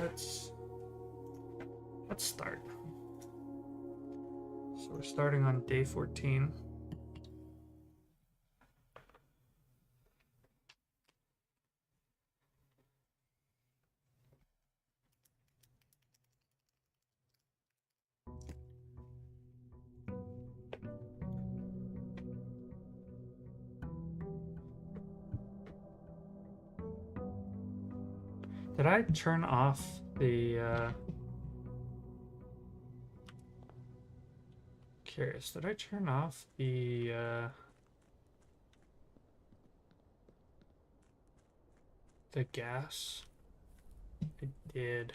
let's start. So we're starting on day 14. Did I turn off the curious, did I turn off the gas? I did.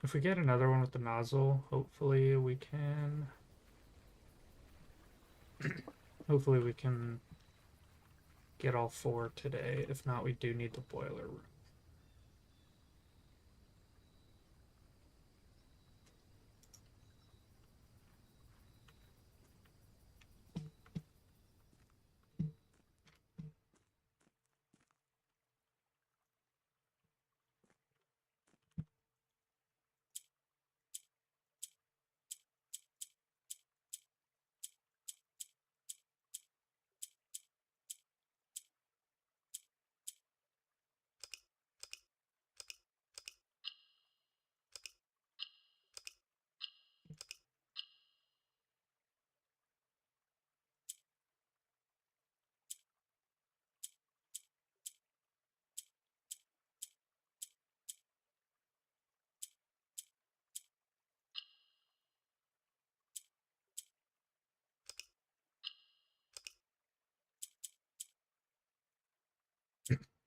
If we get another one with the nozzle, hopefully we can get all 4 today. If not, we do need the boiler room.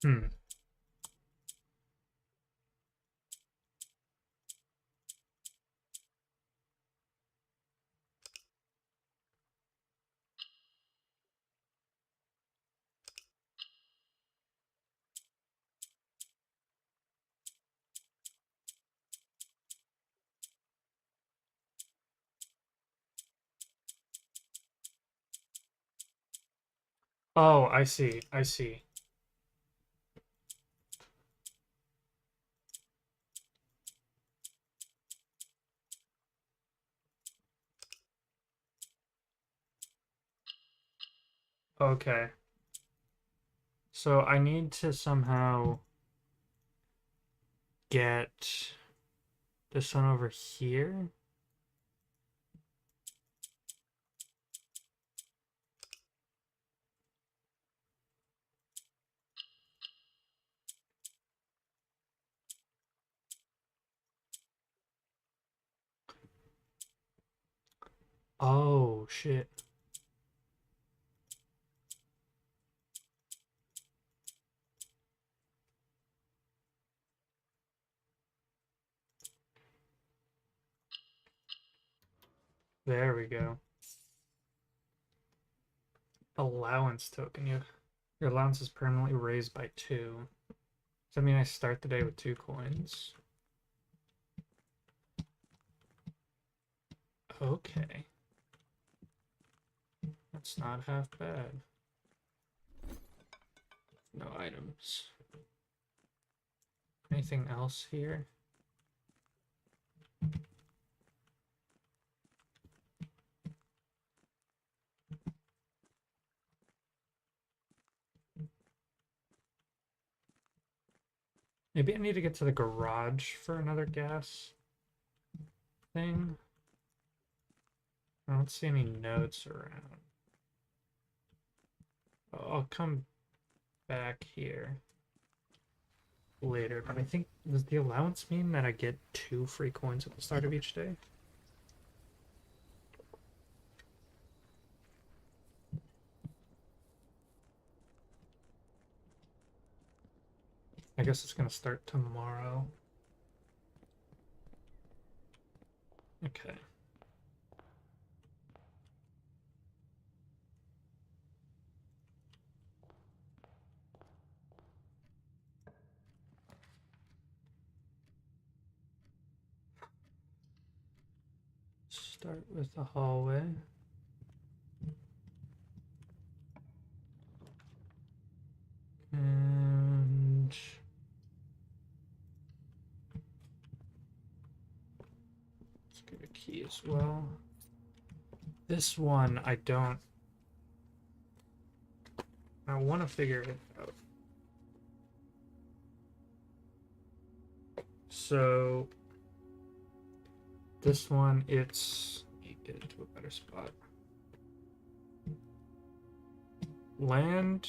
Hmm. Oh, I see. I see. Okay. So I need to somehow get this one over here. Oh, shit. There we go. Allowance token. Your allowance is permanently raised by 2. Does that mean I start the day with 2 coins? Okay. That's not half bad. No items. Anything else here? Maybe I need to get to the garage for another gas thing. I don't see any notes around. I'll come back here later, but I think, does the allowance mean that I get 2 free coins at the start of each day? I guess it's gonna start tomorrow. Okay. Start with the hallway. get a key as well. This one, I want to figure it out. So this one, it's, let me get into a better spot. Land.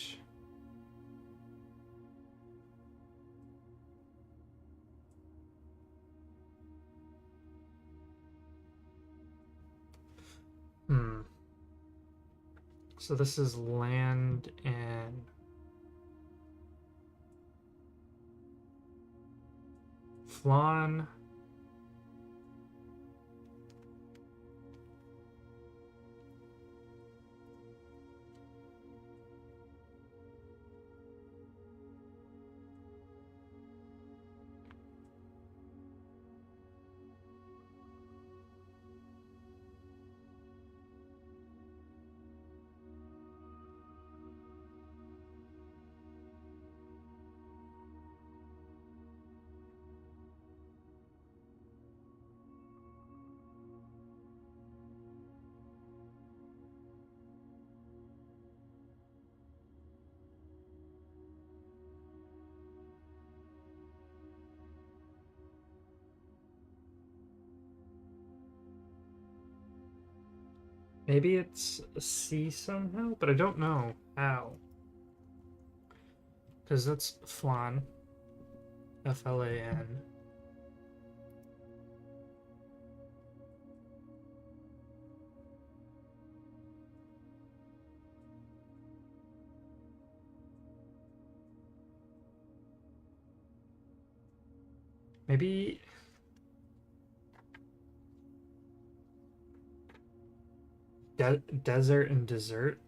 So this is land and flan. Maybe it's a C somehow, but I don't know how. Because that's flan. Flan. Maybe desert and dessert.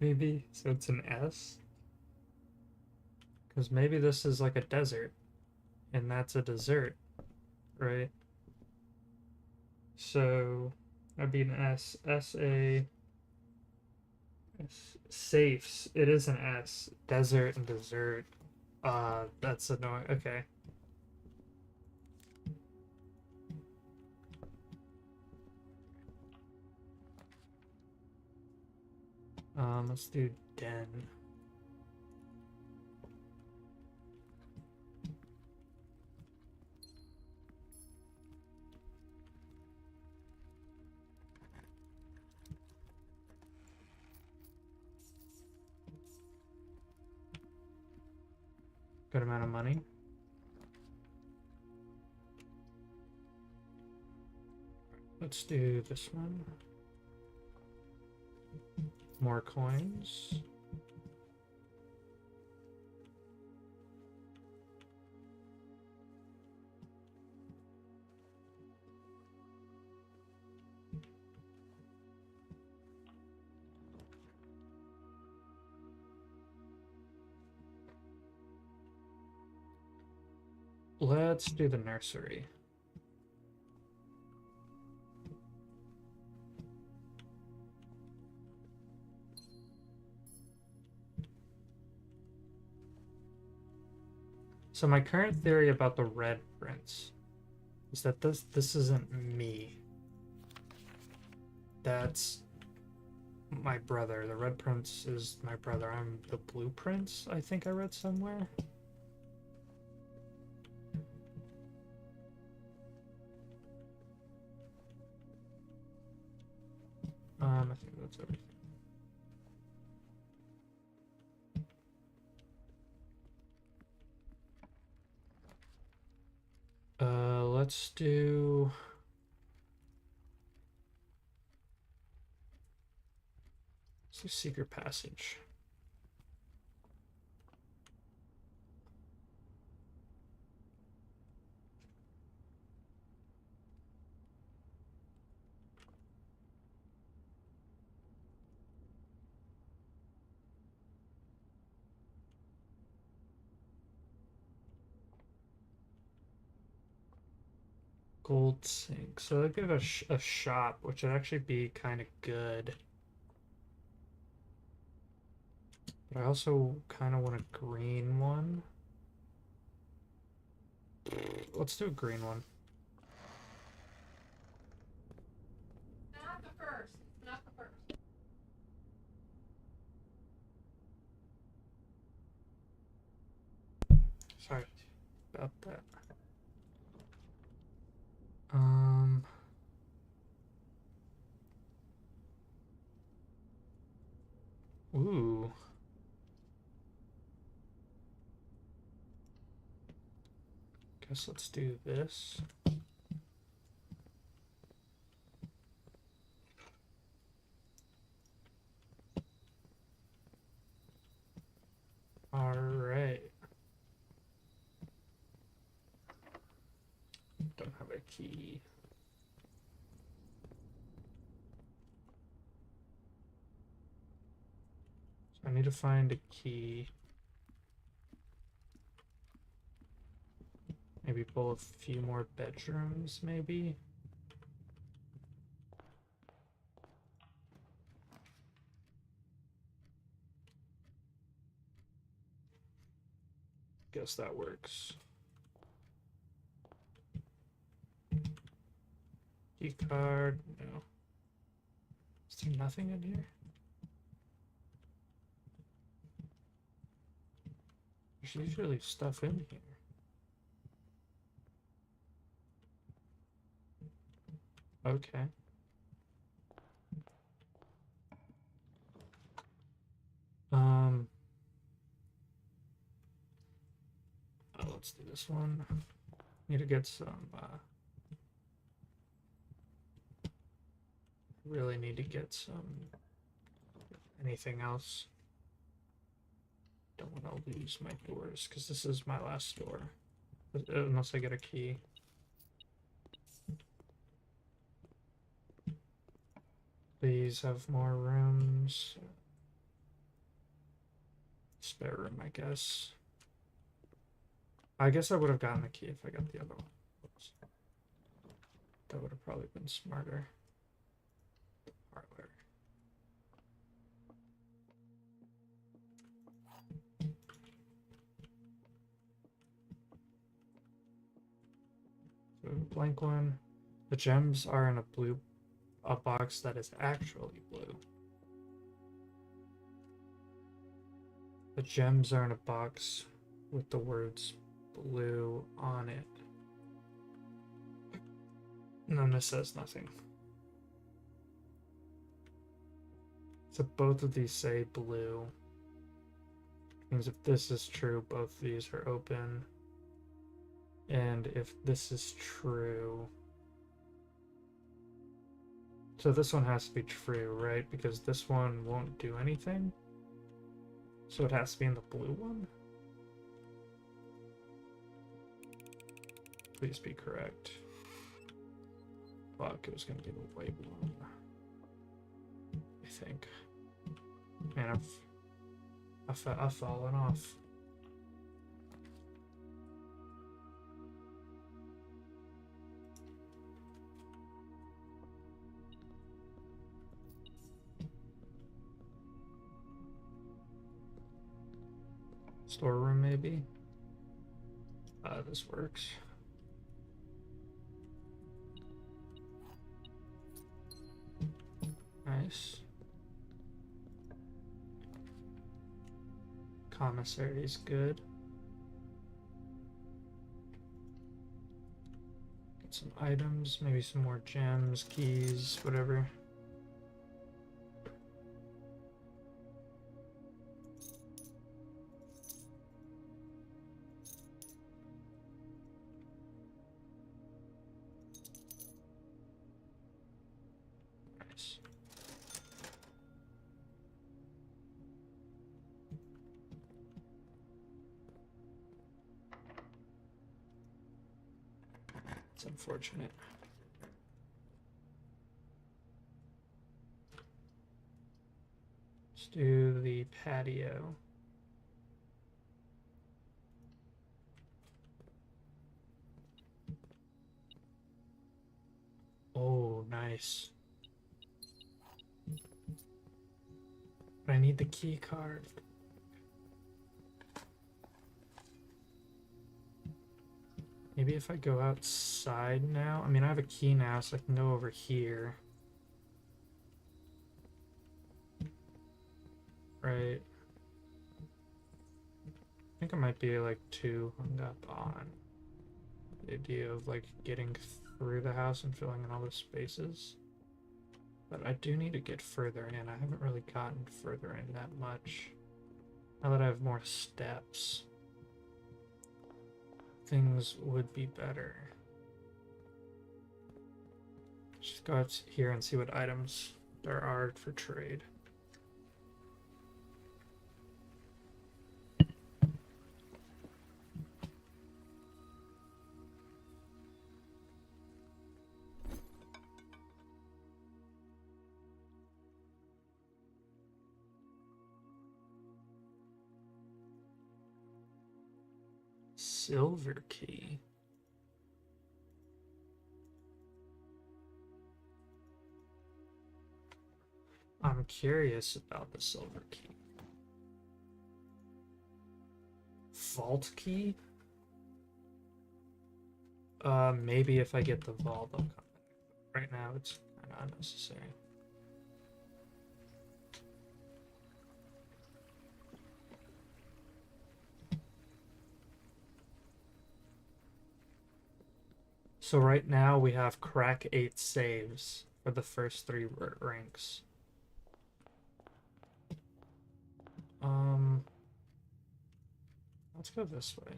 Maybe so it's an S. Because maybe this is like a desert, and that's a dessert, right? So that'd be an S. S-A. Safes. It is an S. Desert and dessert. That's annoying. Okay. Let's do den. Good amount of money. Let's do this one. More coins. Let's do the nursery. So my current theory about the red prince is that this isn't me. That's my brother. The red prince is my brother. I'm the blue prince, I think I read somewhere. I think that's everything. Let's do secret passage. Gold sink. So I'll give a shop, which would actually be kind of good. But I also kind of want a green one. Let's do a green one. about that. Ooh. Guess let's do this. All right. Don't have a key. So I need to find a key. Maybe pull a few more bedrooms, maybe? Guess that works. Key card, no. Is there nothing in here? There's usually stuff in here. Okay. Let's do this one. Need to get some, really need to get some, anything else. Don't want to lose my doors, because this is my last door. Unless I get a key. These have more rooms. Spare room, I guess. I guess I would have gotten the key if I got the other one. Oops. That would have probably been smarter. Parlor. So blank one. The gems are in a box that is actually blue. The gems are in a box with the words blue on it. And then this says nothing. So both of these say blue. Means if this is true, both of these are open. And if this is true... So this one has to be true, right? Because this one won't do anything. So it has to be in the blue one? Please be correct. Fuck, it was gonna be the white one. I think. Man, I've fallen off. Storeroom, maybe? This works. Nice. Commissary is good. Get some items, maybe some more gems, keys, whatever. Nice. It's unfortunate. Let's do the patio. Oh, nice. But I need the key card. Maybe if I go outside now. I mean, I have a key now, so I can go over here. Right. think I might be like too hung up on the idea of like getting through the house and filling in all the spaces. But I do need to get further in. I haven't really gotten further in that much. Now that I have more steps, things would be better. Just go out here and see what items there are for trade. Silver key. I'm curious about the silver key. Vault key? Maybe if I get the vault, I'll come back. Right now, it's kind of unnecessary. So right now we have crack 8 saves for the first 3 ranks. Let's go this way.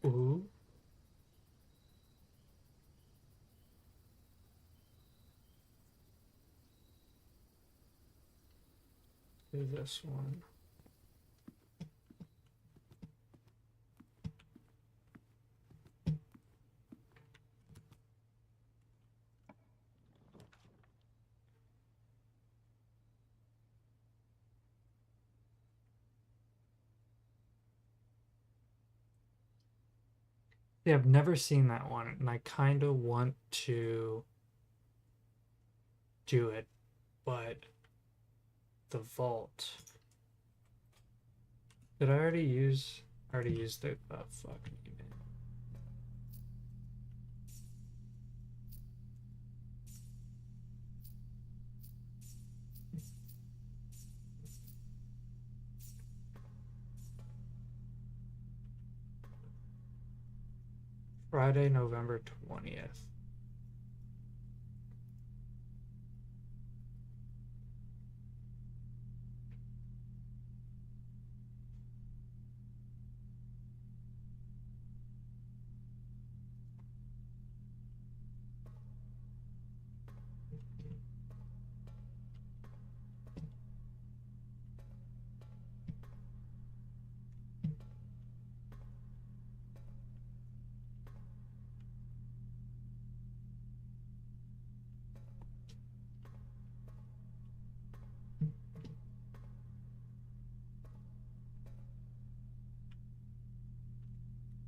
Ooh. Do this one. Yeah, I've never seen that one, and I kind of want to do it, but the vault. Did I already use? I already used it. Oh, fuck me, man. Friday, November 20th.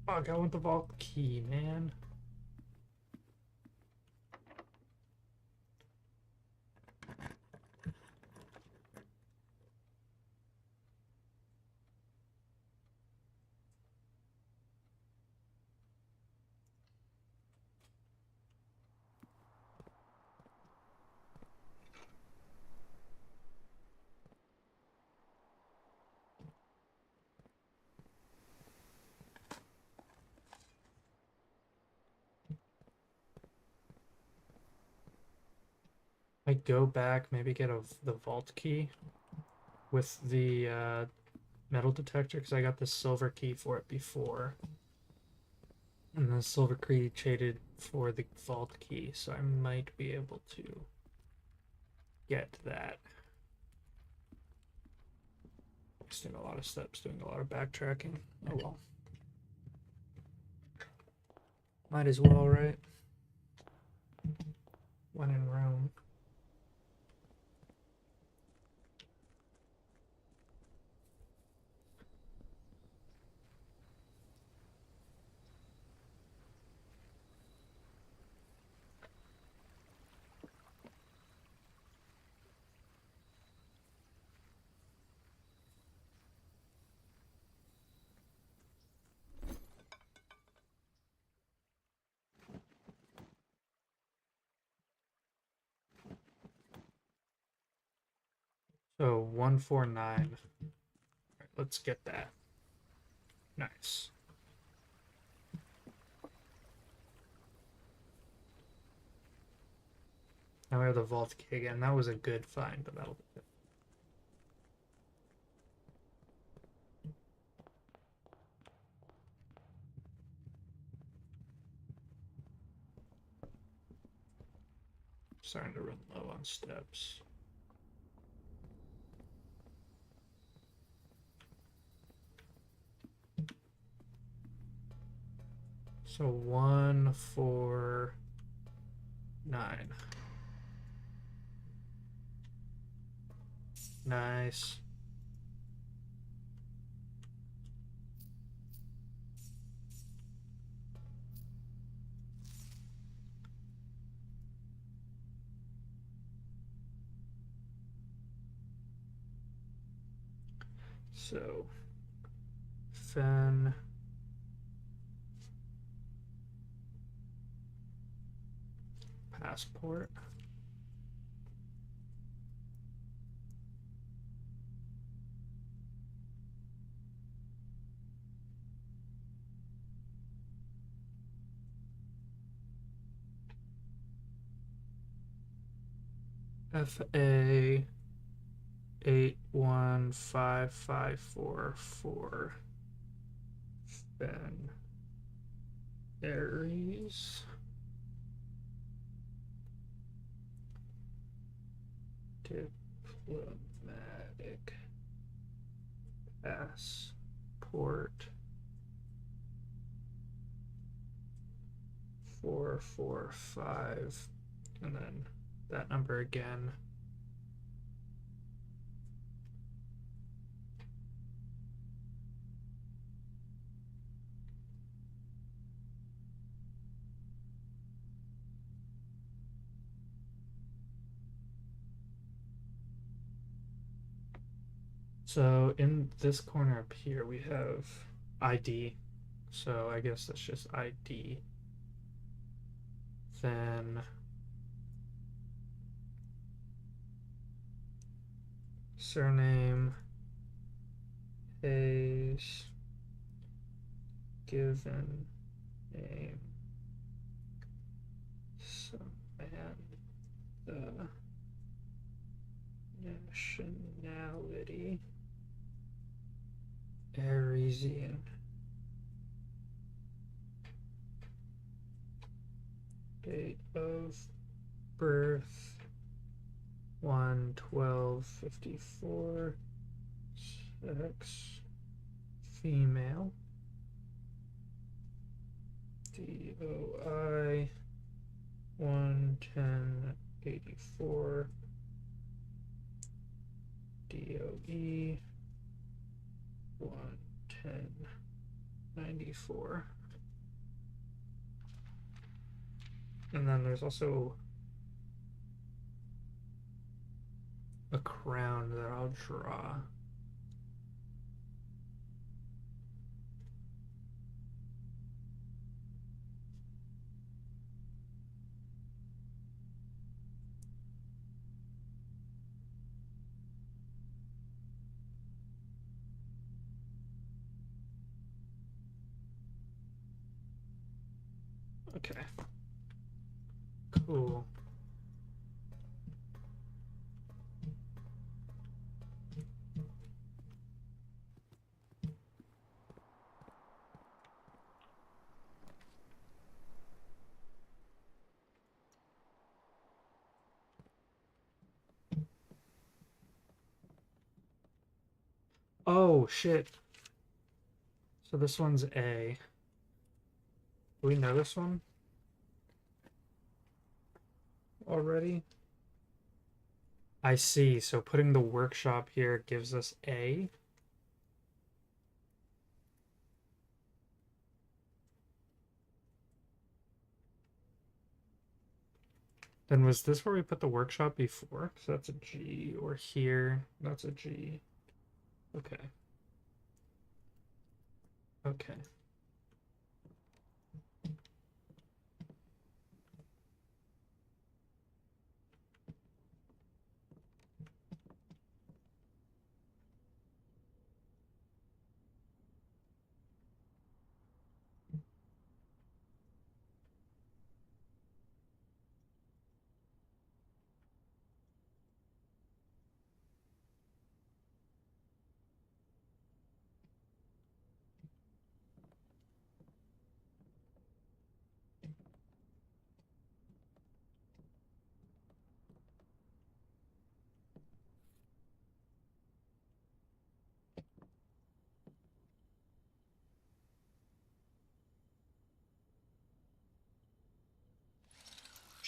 Fuck, I want the vault key, man. I go back, maybe get the vault key with the metal detector, because I got the silver key for it before. And the silver key traded for the vault key, so I might be able to get that. Wasting a lot of steps, doing a lot of backtracking. Oh well. Might as well, right? When in Rome. So 149. Right, let's get that. Nice. Now we have the vault key again. That was a good find, but that'll be it. Starting to run low on steps. So 149. Nice. So Fen passport. FA 815544 Ben Aries diplomatic passport 445 and then that number again. So in this corner up here, we have ID. So I guess that's just ID. Then surname is given name. Samantha. Nationality Arisian. Date of birth 1/12/54. Sex female. DOI 1/10/84. DOE 1/10/94. And then there's also a crown that I'll draw. Okay. Cool. Oh, shit. So this one's A. Do we know this one already? I see. So putting the workshop here gives us A. Then was this where we put the workshop before? So that's a G. Or here, that's a G. Okay. Okay.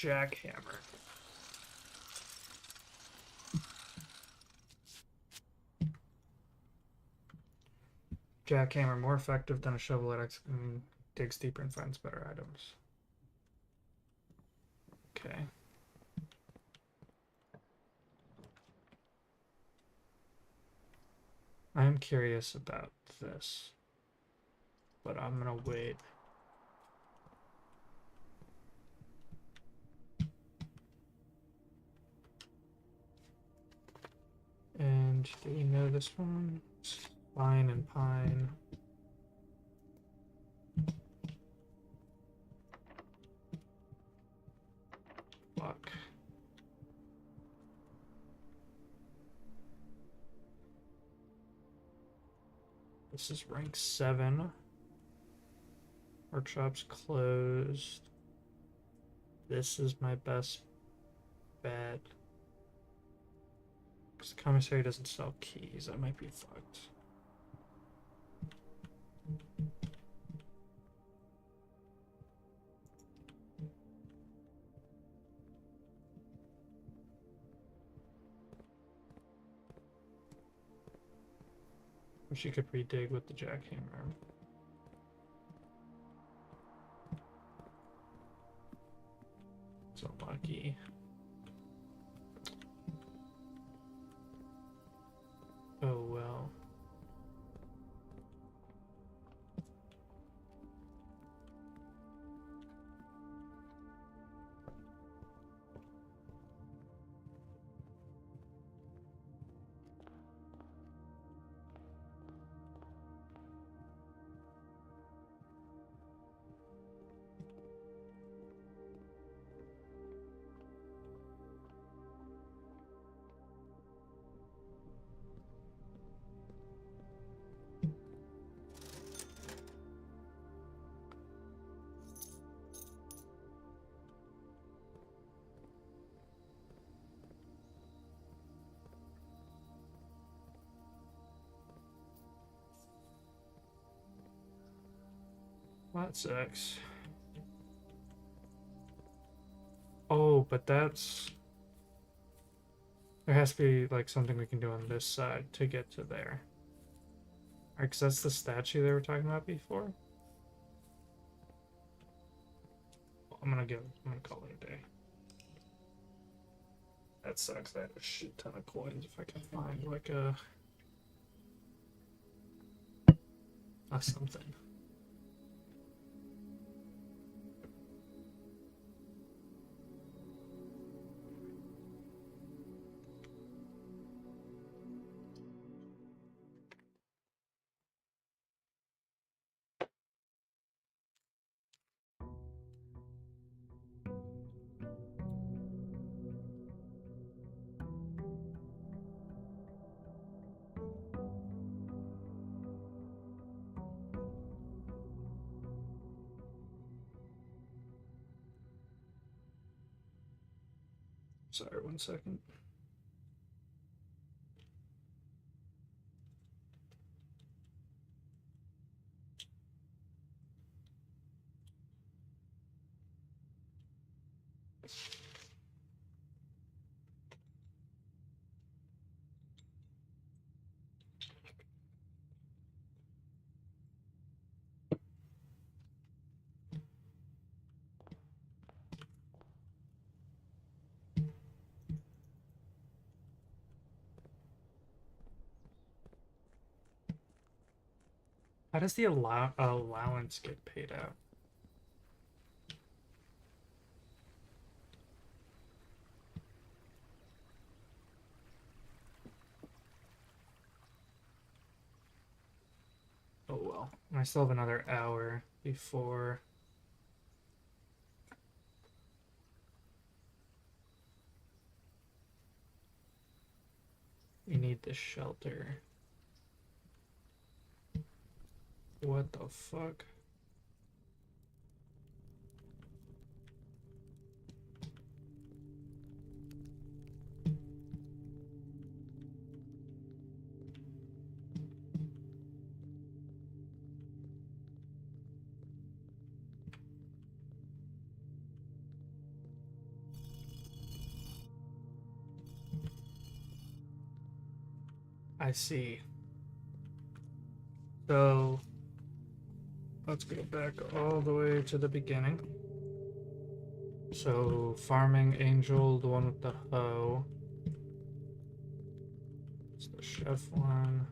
jackhammer. Jackhammer more effective than a shovel that digs deeper and finds better items. Okay. I am curious about this, but I'm gonna wait. And do we know this one? It's Pine and Pine. Fuck. This is rank 7. Workshop's closed. This is my best bet. Because the commissary doesn't sell keys. That might be fucked. Wish you could redig with the jackhammer. So lucky. Oh well. That sucks. Oh, but that's... There has to be, like, something we can do on this side to get to there. Alright, because that's the statue they were talking about before. I'm gonna call it a day. That sucks. I have a shit ton of coins if I can find, like, a something. Sorry, 1 second. How does the allowance get paid out? Oh well. I still have another hour before... We need the shelter. What the fuck? I see. So let's go back all the way to the beginning. So farming angel, the one with the hoe. It's the chef one.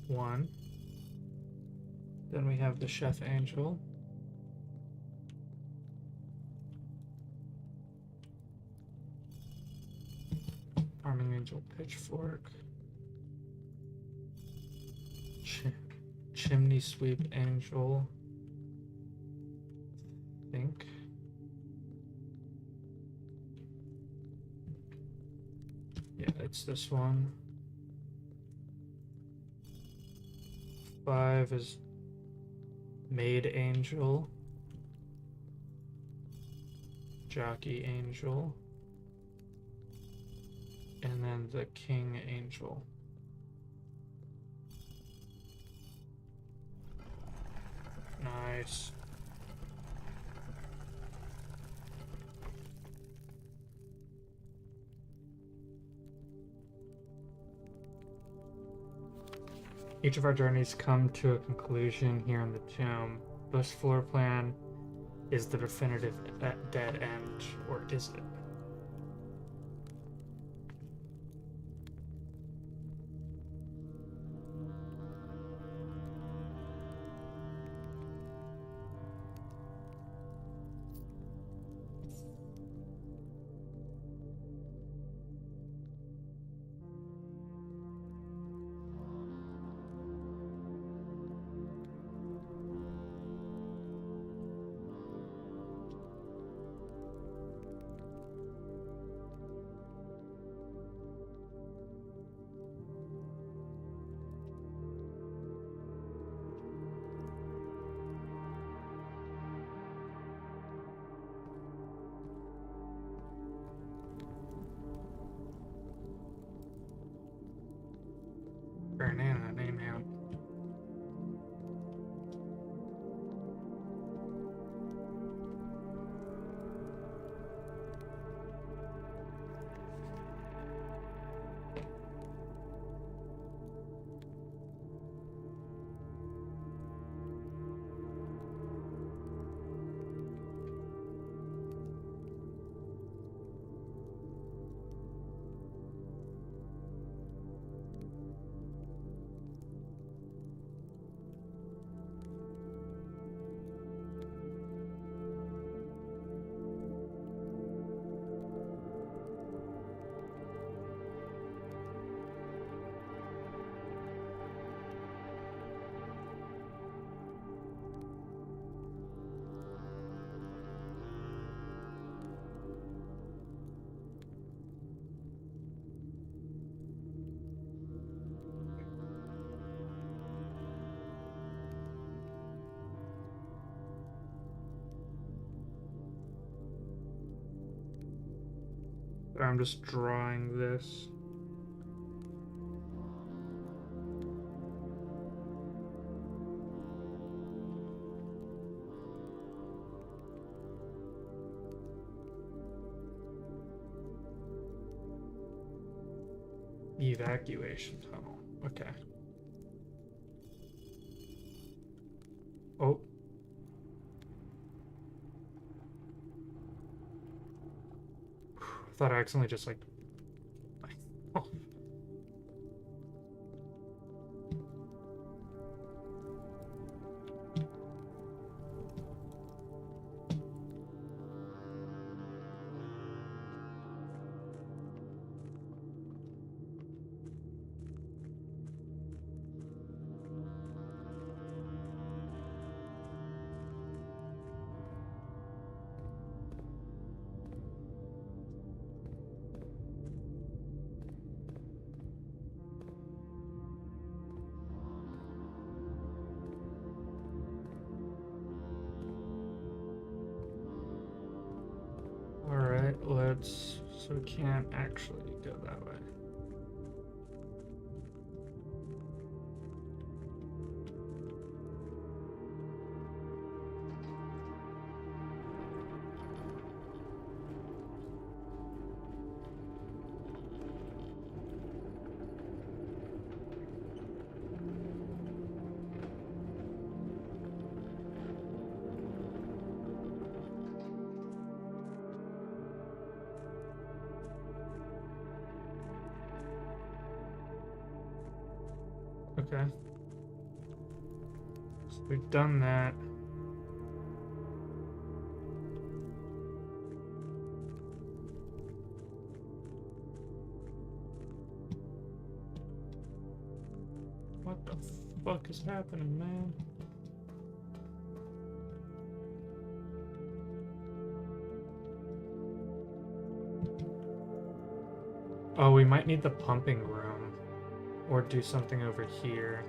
One. Then we have the chef angel. Farming angel pitchfork. Chimney sweep angel. I think. Yeah, it's this one. 5 is maid angel. Jockey angel. And then the king angel. Nice. Each of our journeys come to a conclusion here in the tomb. This floor plan is the definitive dead end, or is it? Banana name out. I'm just drawing this. Evacuation tunnel. Okay. Oh. I thought I accidentally just like. Oh. Alright, let's. So we can't actually go that way. Okay. So we've done that. What the fuck is happening, man? Oh, we might need the pumping room. Or do something over here.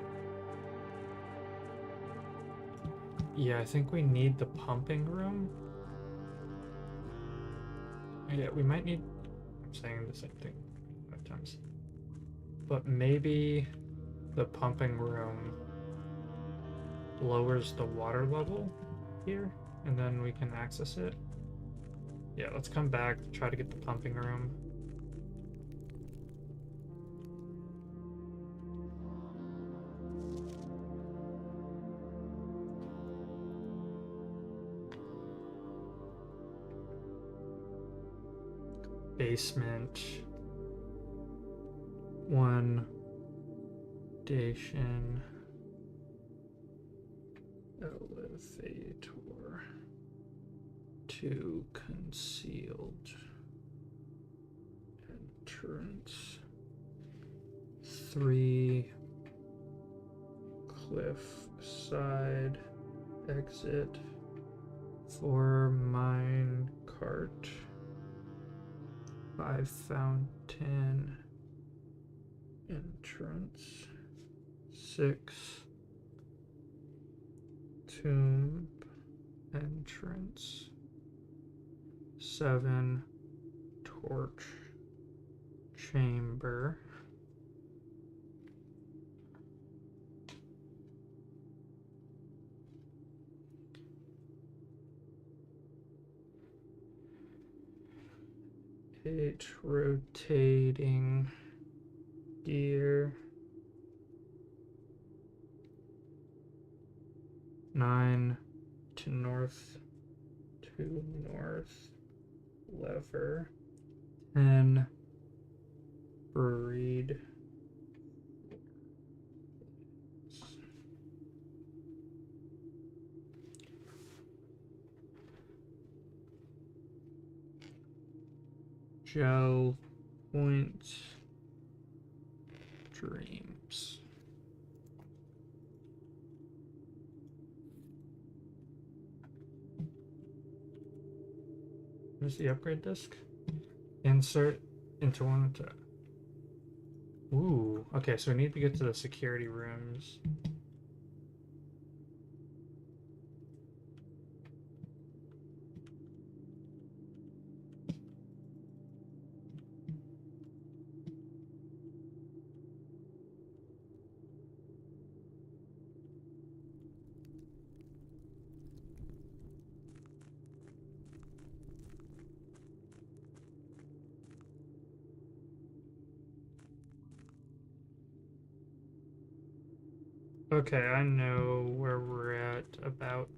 Yeah, I think we need the pumping room. Yeah, we might need... I'm saying the same thing 5 times. But maybe the pumping room lowers the water level here, and then we can access it. Yeah, let's come back, try to get the pumping room. Basement. 1 station. Elevator. 2 concealed entrance. 3 cliff side exit. 4 mine cart. 5 fountain entrance. 6 tomb entrance. 7 torch chamber. 8 rotating gear. 9 to north lever. 10 breed. Gel point dreams. There's the upgrade disc. Insert into one of the... Ooh, okay, so we need to get to the security rooms. Okay, I know where we're at about.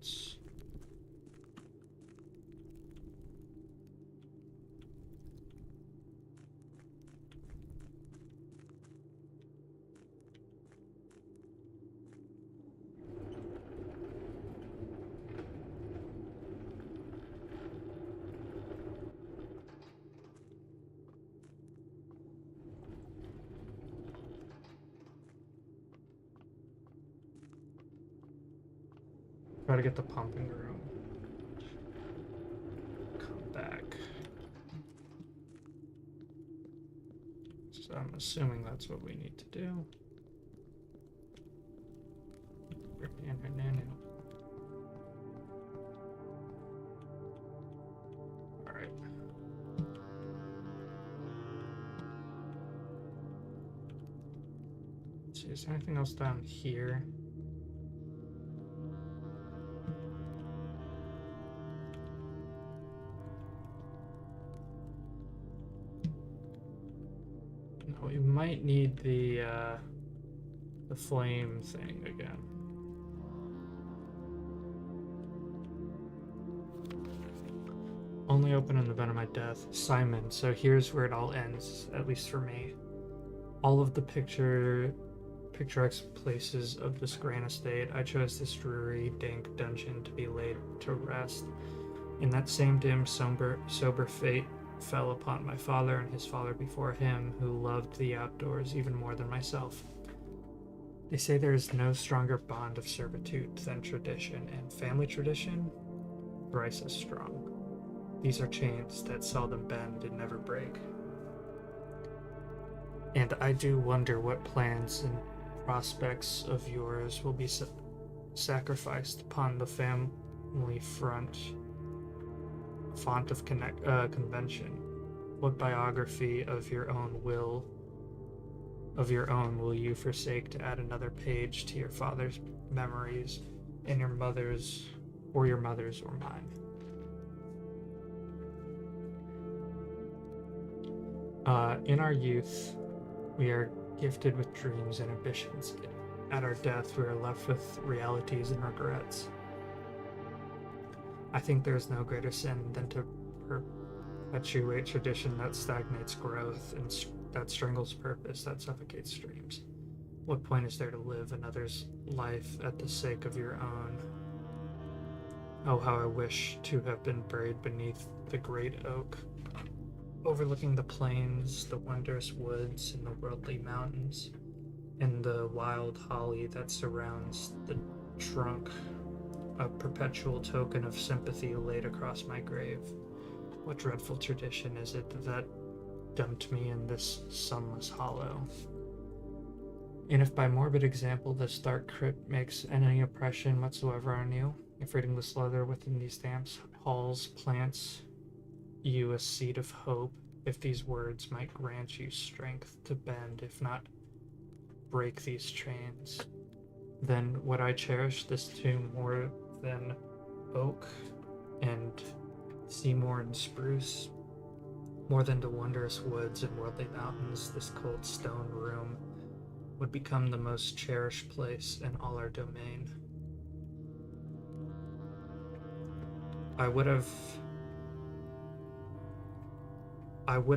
Try to get the pumping room. Come back. So I'm assuming that's what we need to do. Alright. Let's see, is there anything else down here? We might need the flame thing again. Only open in the event of my death. Simon. So here's where it all ends, at least for me. All of the pictures picturesque places of this grand estate, I chose this dreary, dank dungeon to be laid to rest. In that same dim, sober fate fell upon my father and his father before him, who loved the outdoors even more than myself. They say there is no stronger bond of servitude than tradition, and family tradition, thrice as strong. These are chains that seldom bend and never break. And I do wonder what plans and prospects of yours will be sacrificed upon the family font of convention. What biography of your own will you forsake to add another page to your father's memories and your mother's or mine? In our youth, we are gifted with dreams and ambitions. At our death, we are left with realities and regrets. I think there is no greater sin than to perpetuate tradition that stagnates growth and that strangles purpose, that suffocates dreams. What point is there to live another's life at the sake of your own? Oh, how I wish to have been buried beneath the great oak, overlooking the plains, the wondrous woods, and the worldly mountains, and the wild holly that surrounds the trunk, a perpetual token of sympathy laid across my grave. What dreadful tradition is it that dumped me in this sunless hollow? And if by morbid example this dark crypt makes any impression whatsoever on you, if reading this letter within these stamps halls plants you a seed of hope, if these words might grant you strength to bend, if not break these chains, then would I cherish this tomb more than oak and sycamore and spruce, more than the wondrous woods and worldly mountains. This cold stone room would become the most cherished place in all our domain. I would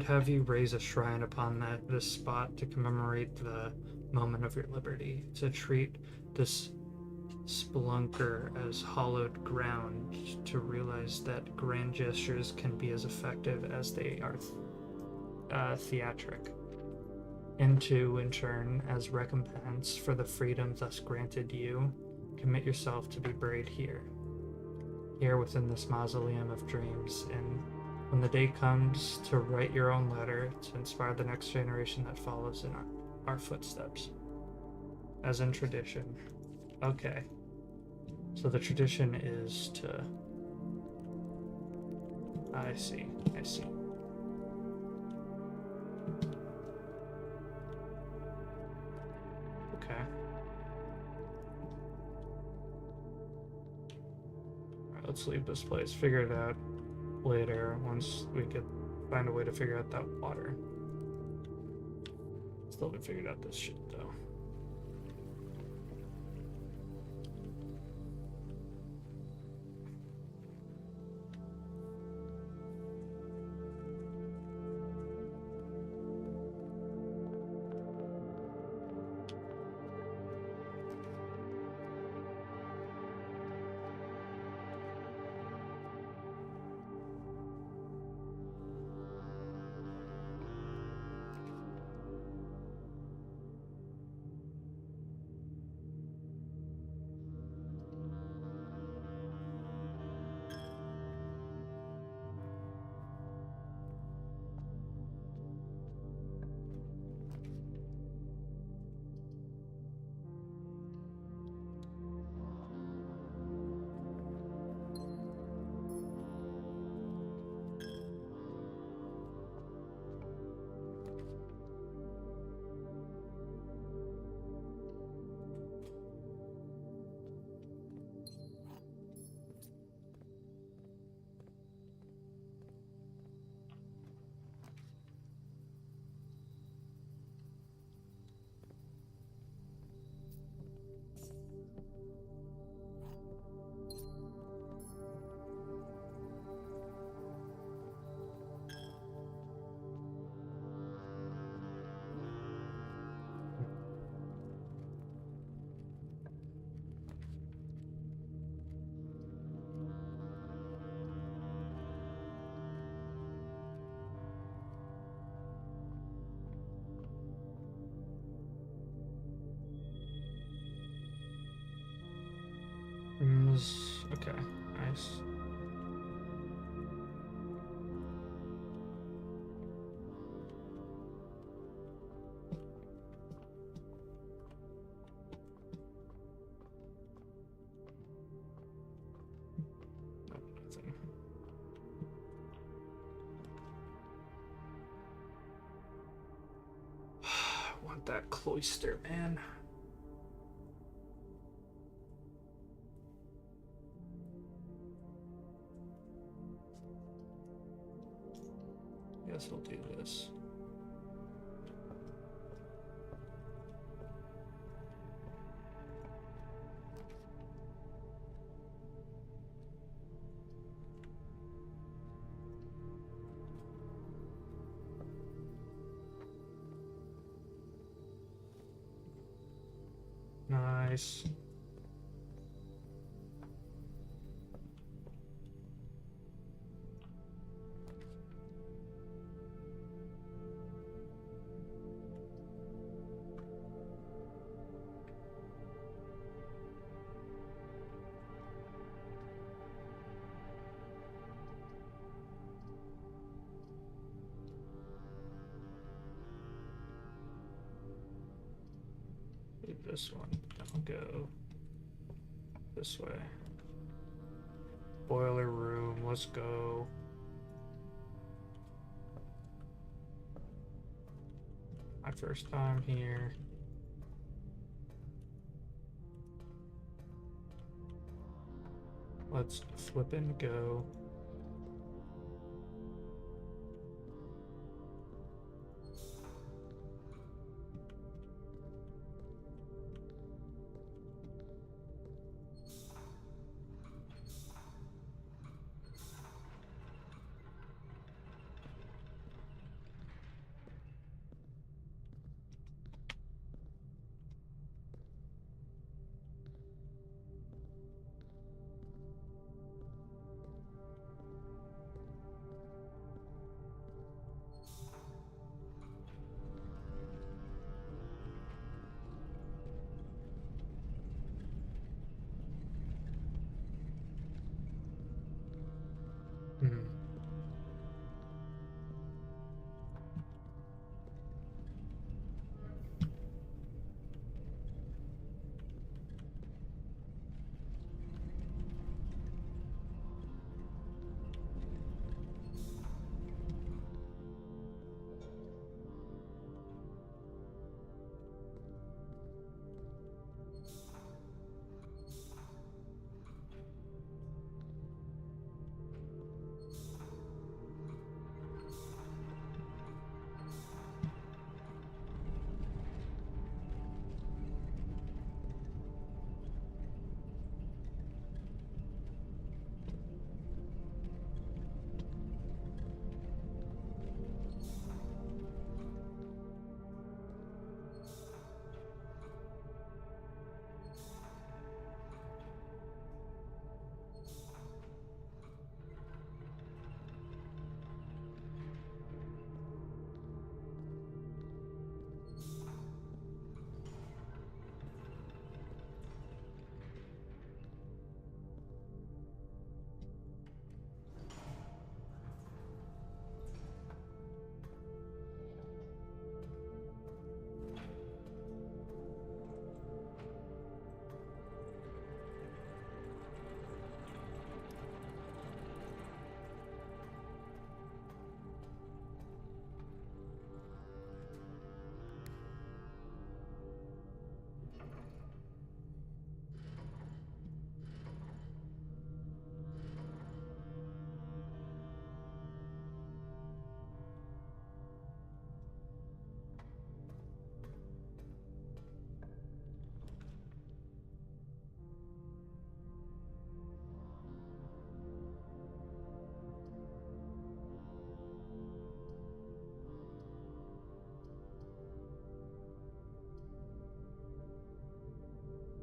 have you raise a shrine upon this spot to commemorate the moment of your liberty, to treat this spelunker as hallowed ground, to realize that grand gestures can be as effective as they are theatric, and to, in turn, as recompense for the freedom thus granted you, commit yourself to be buried here within this mausoleum of dreams, and when the day comes to write your own letter to inspire the next generation that follows in our footsteps. As in tradition. Okay. So the tradition is to... I see. Okay. Alright, let's leave this place. Figure it out later once we could find a way to figure out that water. Still haven't figured out this shit though. Okay, nice. Nope, nothing. I want that cloister, man. Guess we'll do this. Nice. Leave this one. Then I'll go this way. Boiler room, let's go. My first time here. Let's flip and go. Hmm.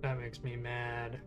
That makes me mad.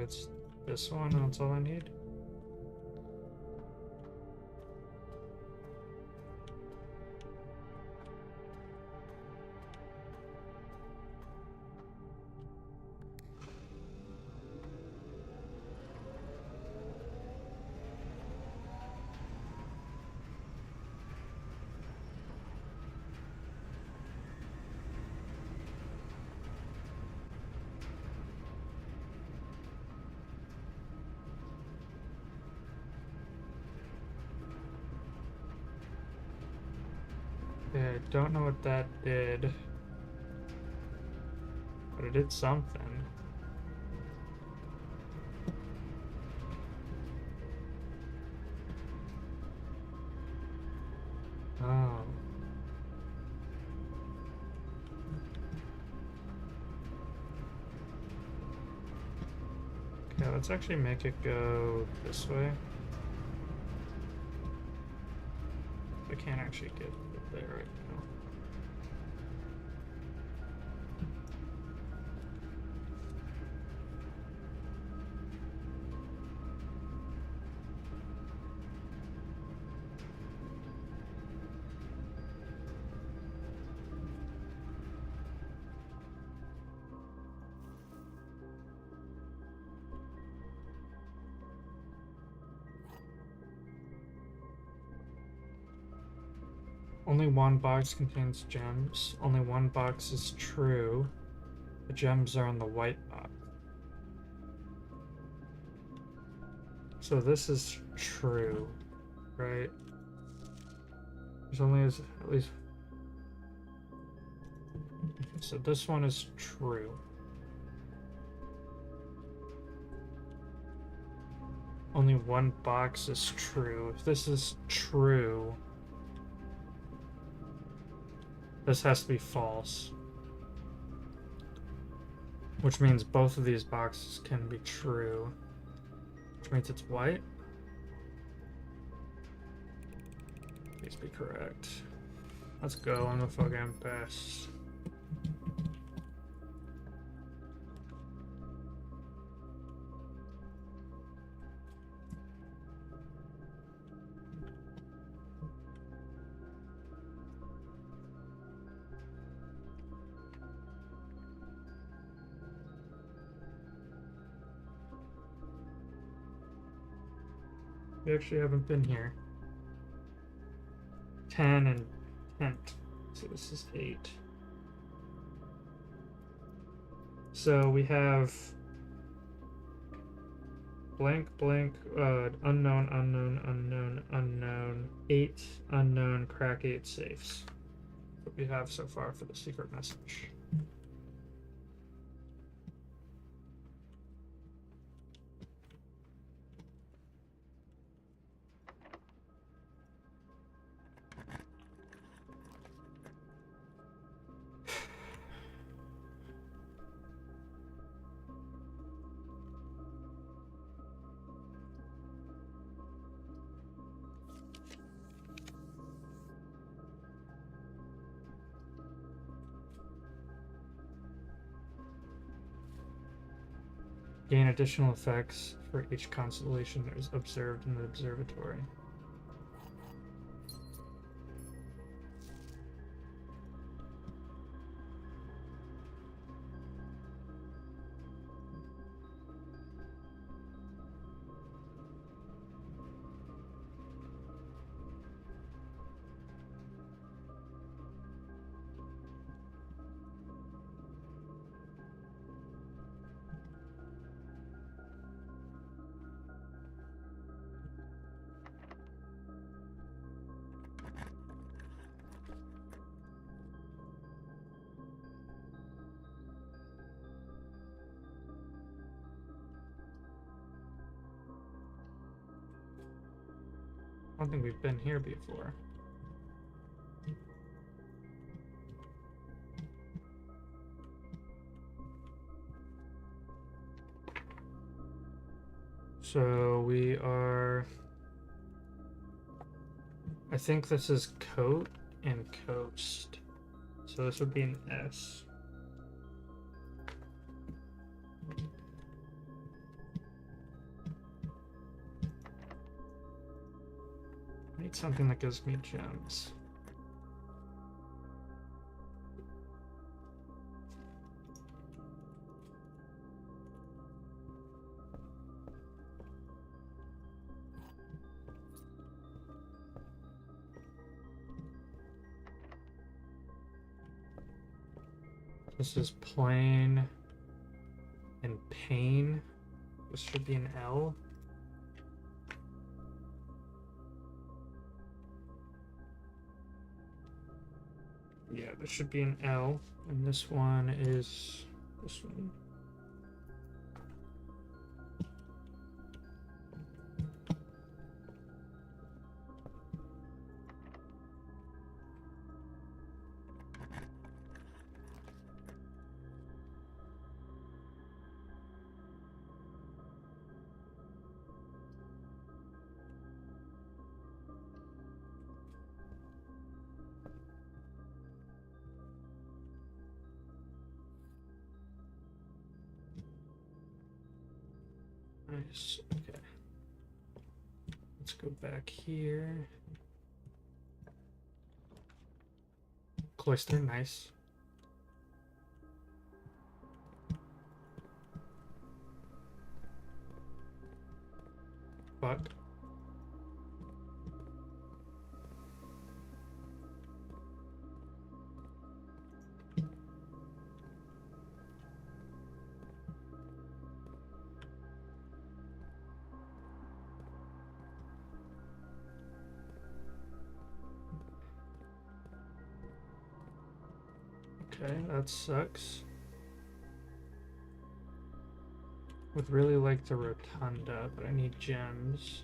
it's this one, that's all I need. Okay, I don't know what that did, but it did something. Oh. Okay, let's actually make it go this way. I can't actually get it there right now. Only one box contains gems. Only one box is true. The gems are in the white box. So this is true, right? There's only at least... So this one is true. Only one box is true. If this is true... This has to be false. Which means both of these boxes can be true. Which means it's white. Please be correct. Let's go, I'm the fucking best. We actually haven't been here. 10 and 10. So this is 8. So we have blank, blank, unknown, unknown, unknown, unknown, 8 unknown, crack 8 safes. What we have so far for the secret message. Gain additional effects for each constellation that is observed in the observatory. I don't think we've been here before. So we are... I think this is coat and coast. So this would be an S. need something that gives me gems. This is plain and pain. This should be an L. Yeah, there should be an L. And this one is this one. Nice. Okay. Let's go back here. Cloister, nice. But okay, that sucks. Would really like the rotunda, but I need gems.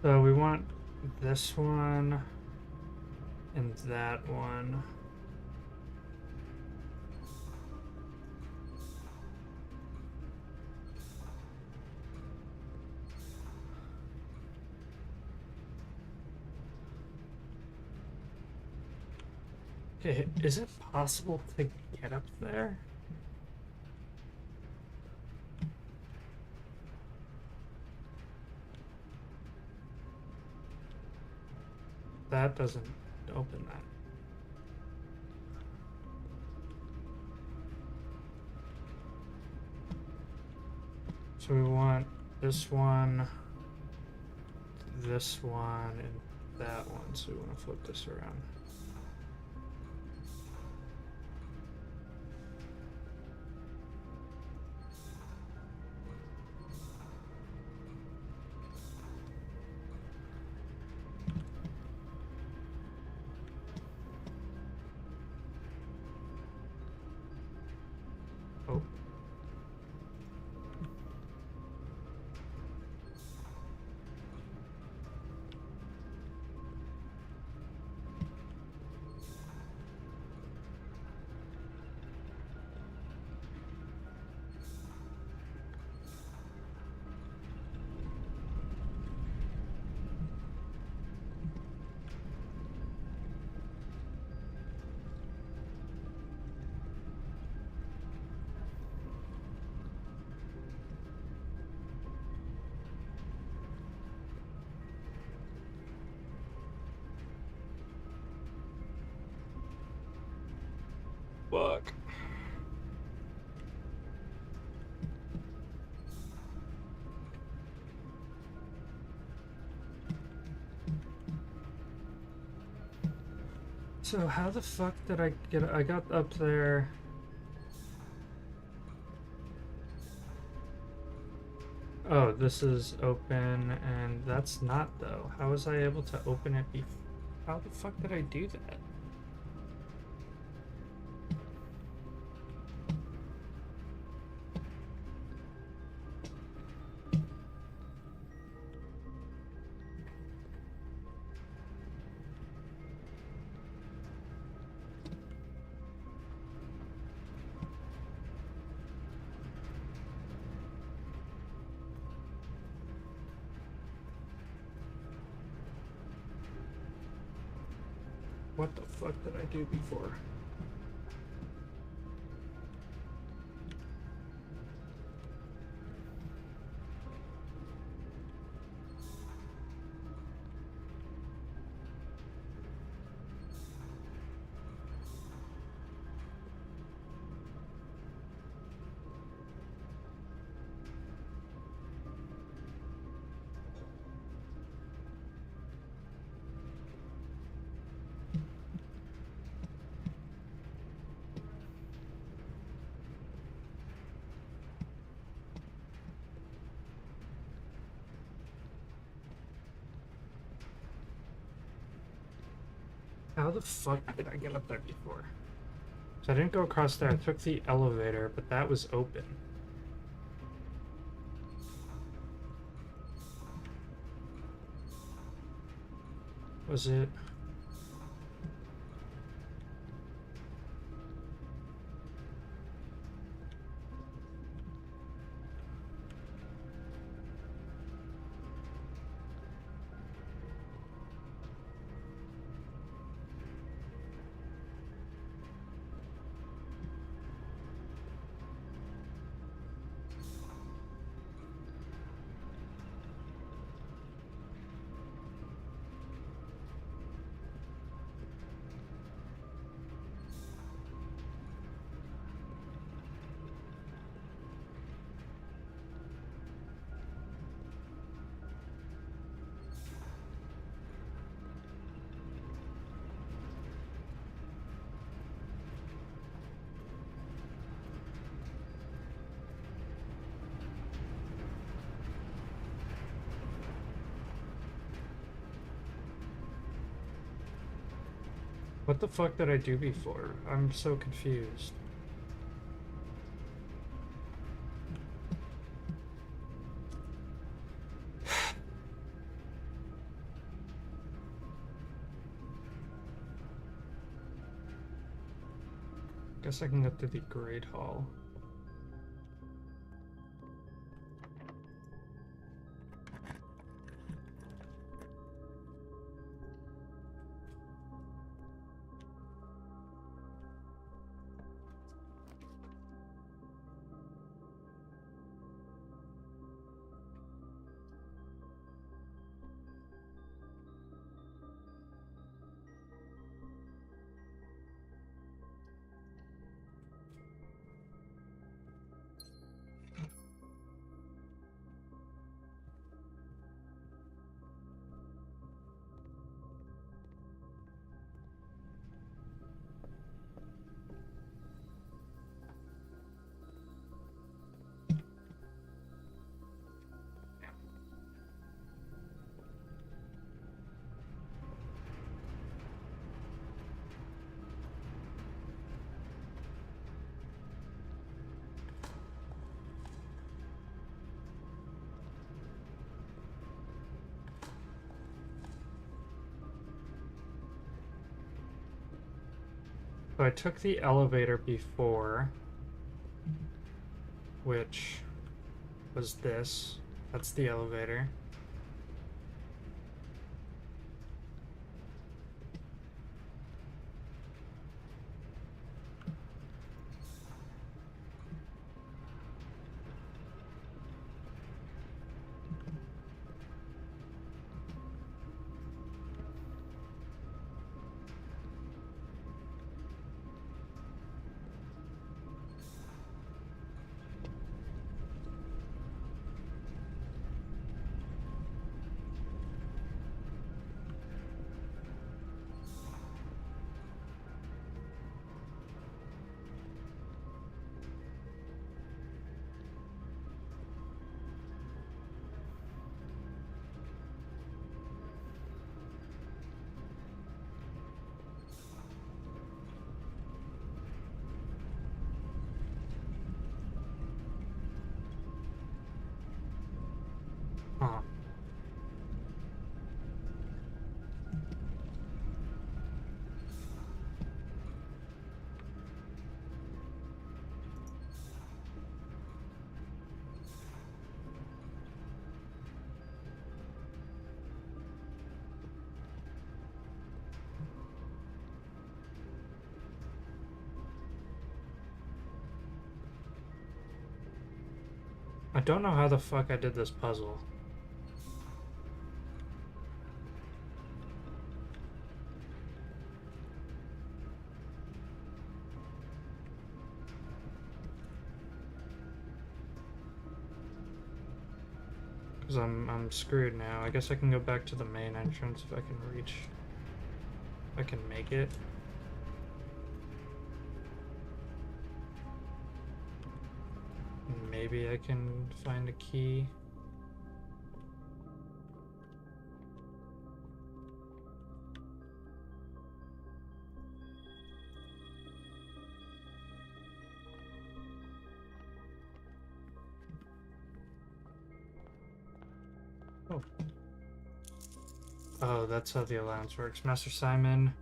So we want this one and that one. Okay, is it possible to get up there? That doesn't open that. So we want this one, and that one. So we want to flip this around. Oh. Fuck. So how the fuck did I get? I got up there. Oh, this is open, and that's not though. How was I able to open it before? How the fuck did I do that? What the fuck did I do before? How the fuck did I get up there before? So I didn't go across there. I took the elevator, but that was open. Was it? What the fuck did I do before? I'm so confused. Guess I can go through the Great Hall. So I took the elevator before, which was this. That's the elevator. Huh. I don't know how the fuck I did this puzzle. Because I'm screwed now. I guess I can go back to the main entrance if I can reach. If I can make it. Maybe I can find a key. Oh. Oh, that's how the allowance works. Master Simon,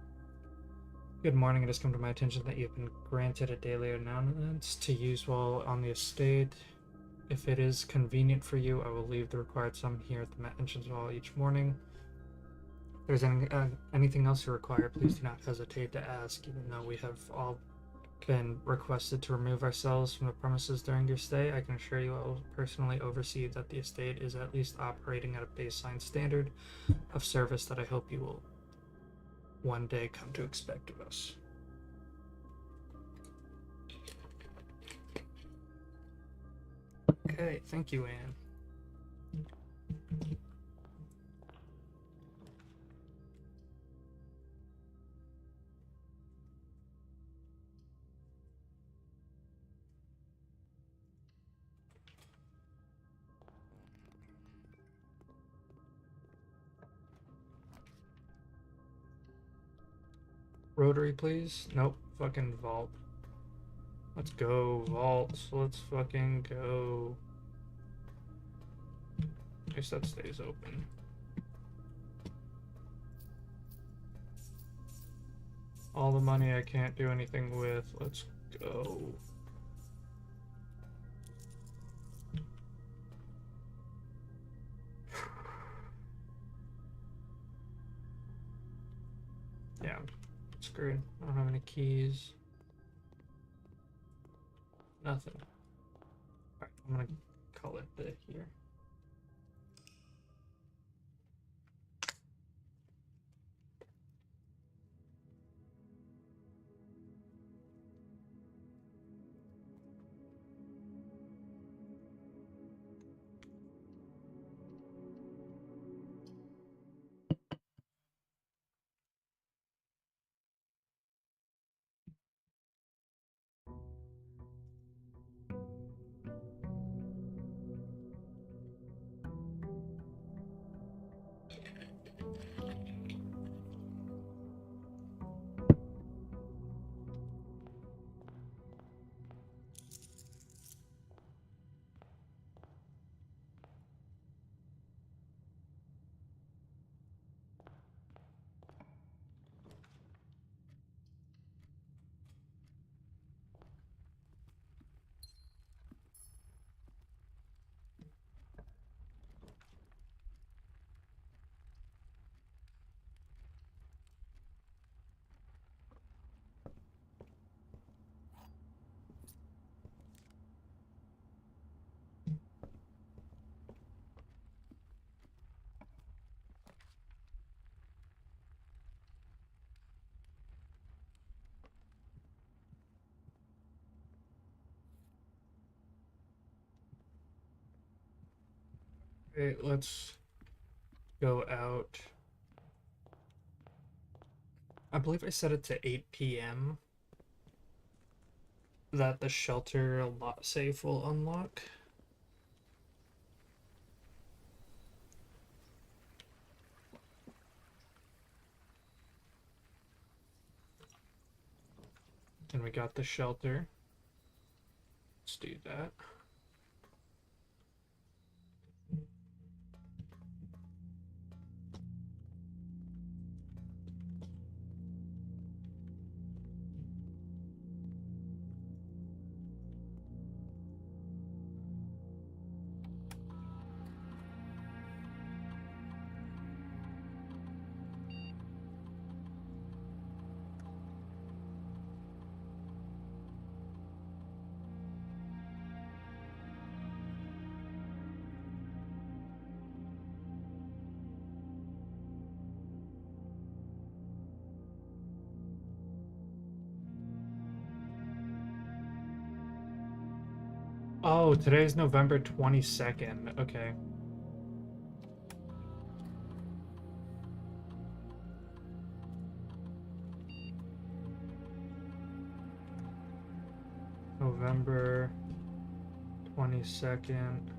good morning. It has come to my attention that you've been granted a daily allowance to use while on the estate. If it is convenient for you, I will leave the required sum here at the entrance hall each morning. If there's anything else you require, please do not hesitate to ask, even though we have all been requested to remove ourselves from the premises during your stay. I can assure you I will personally oversee that the estate is at least operating at a baseline standard of service that I hope you will one day come to expect of us. Okay, thank you, Anne. Rotary, please? Nope. Fucking vault. Let's go, vault. Let's fucking go. At least that stays open. All the money I can't do anything with. Let's go. Yeah, I'm screwed. I don't have any keys. Nothing. Alright, I'm gonna call it the here. Okay, let's go out. I believe I set it to 8 p.m. that the shelter lot safe will unlock. And we got the shelter. Let's do that. Oh, today's November 22nd. Okay. November 22nd.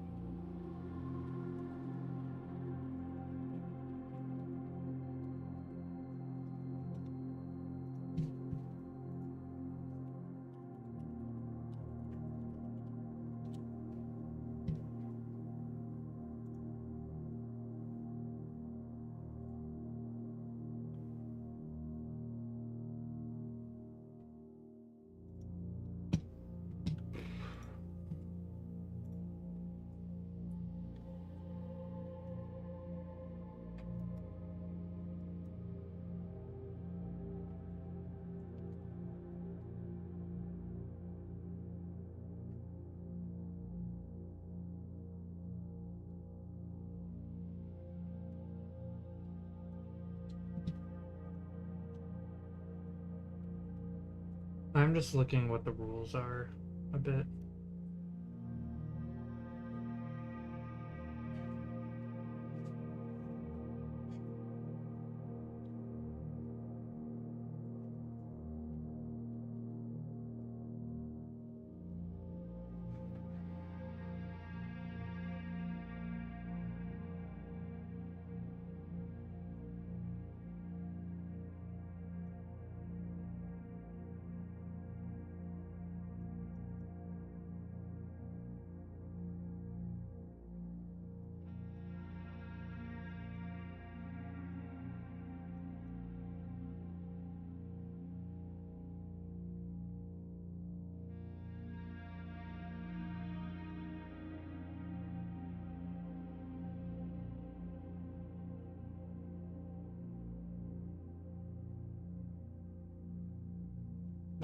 I'm just looking what the rules are a bit.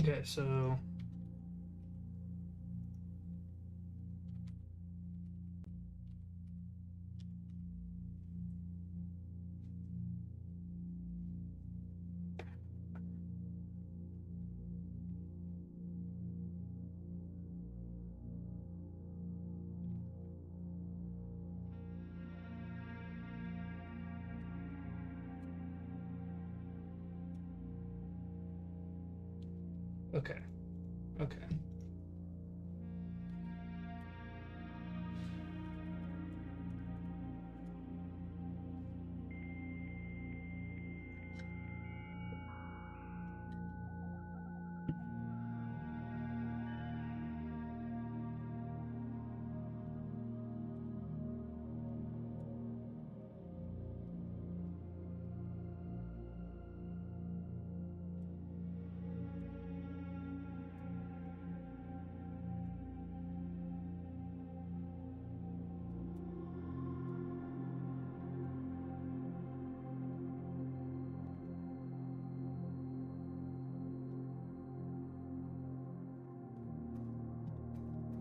Okay, so okay. Okay.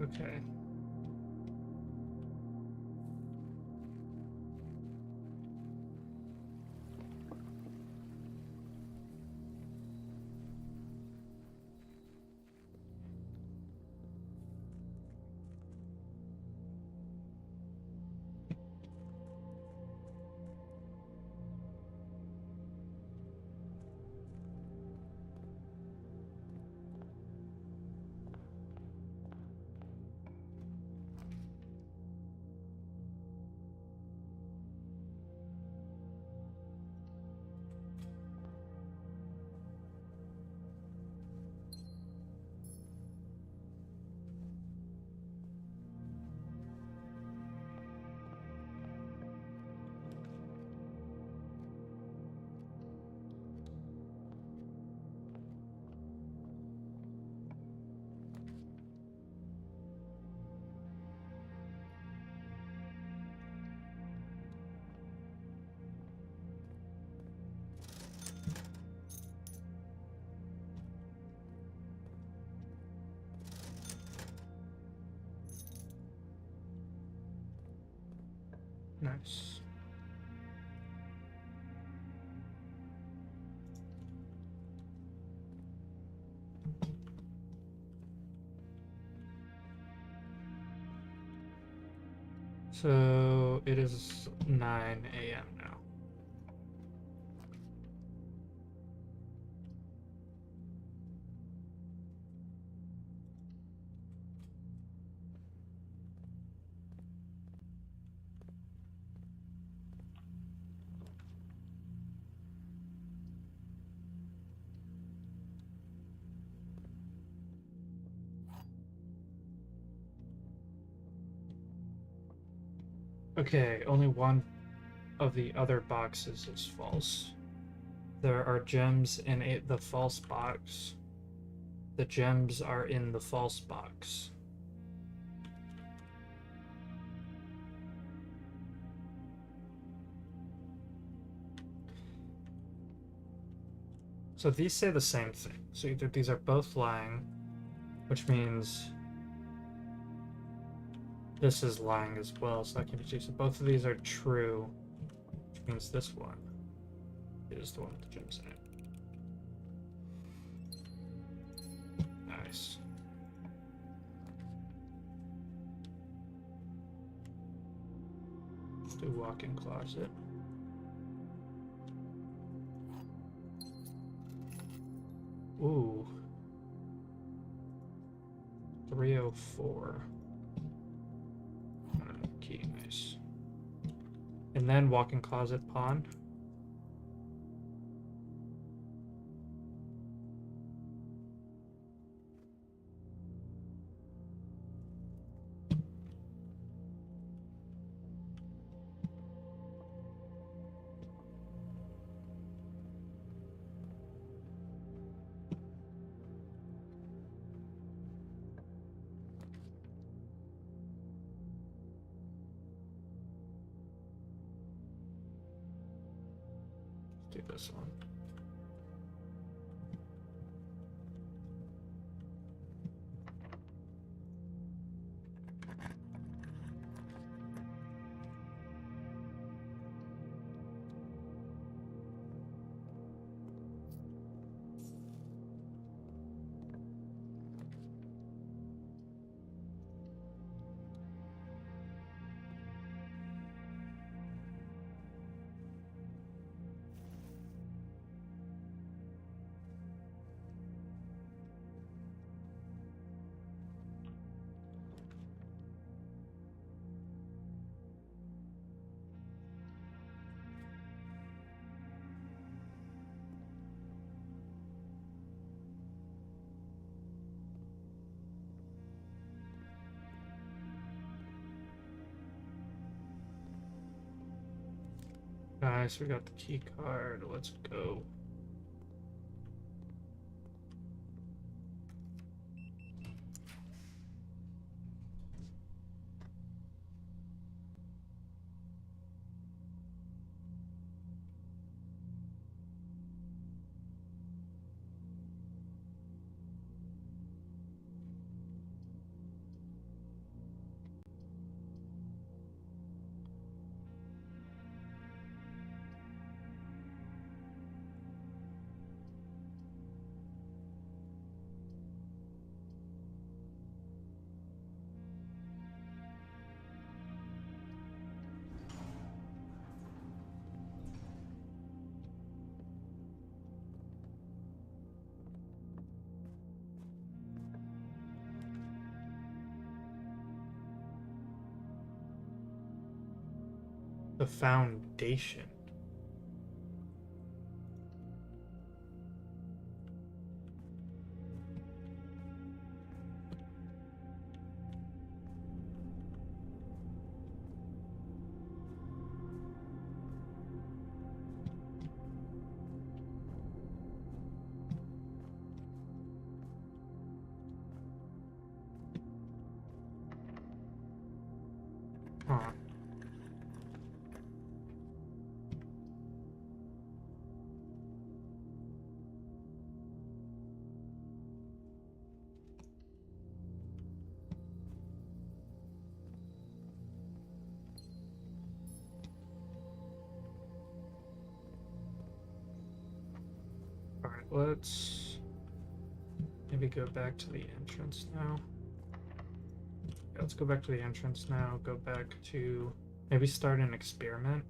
Okay. Nice. So it is 9 a.m. now. Okay, only one of the other boxes is false. There are gems in the false box. The gems are in the false box. So these say the same thing. So either these are both lying, which means this is lying as well, so that can be true. So both of these are true, which means this one is the one with the gems in it. Nice. Let's do walk-in closet. Ooh. 304. Key, nice. And then walk-in closet pawn. Do this one. Nice, we got the key card. Let's go. The foundation. Huh. let's maybe go back to the entrance now. Yeah, let's go back to the entrance now. Go back to maybe start an experiment.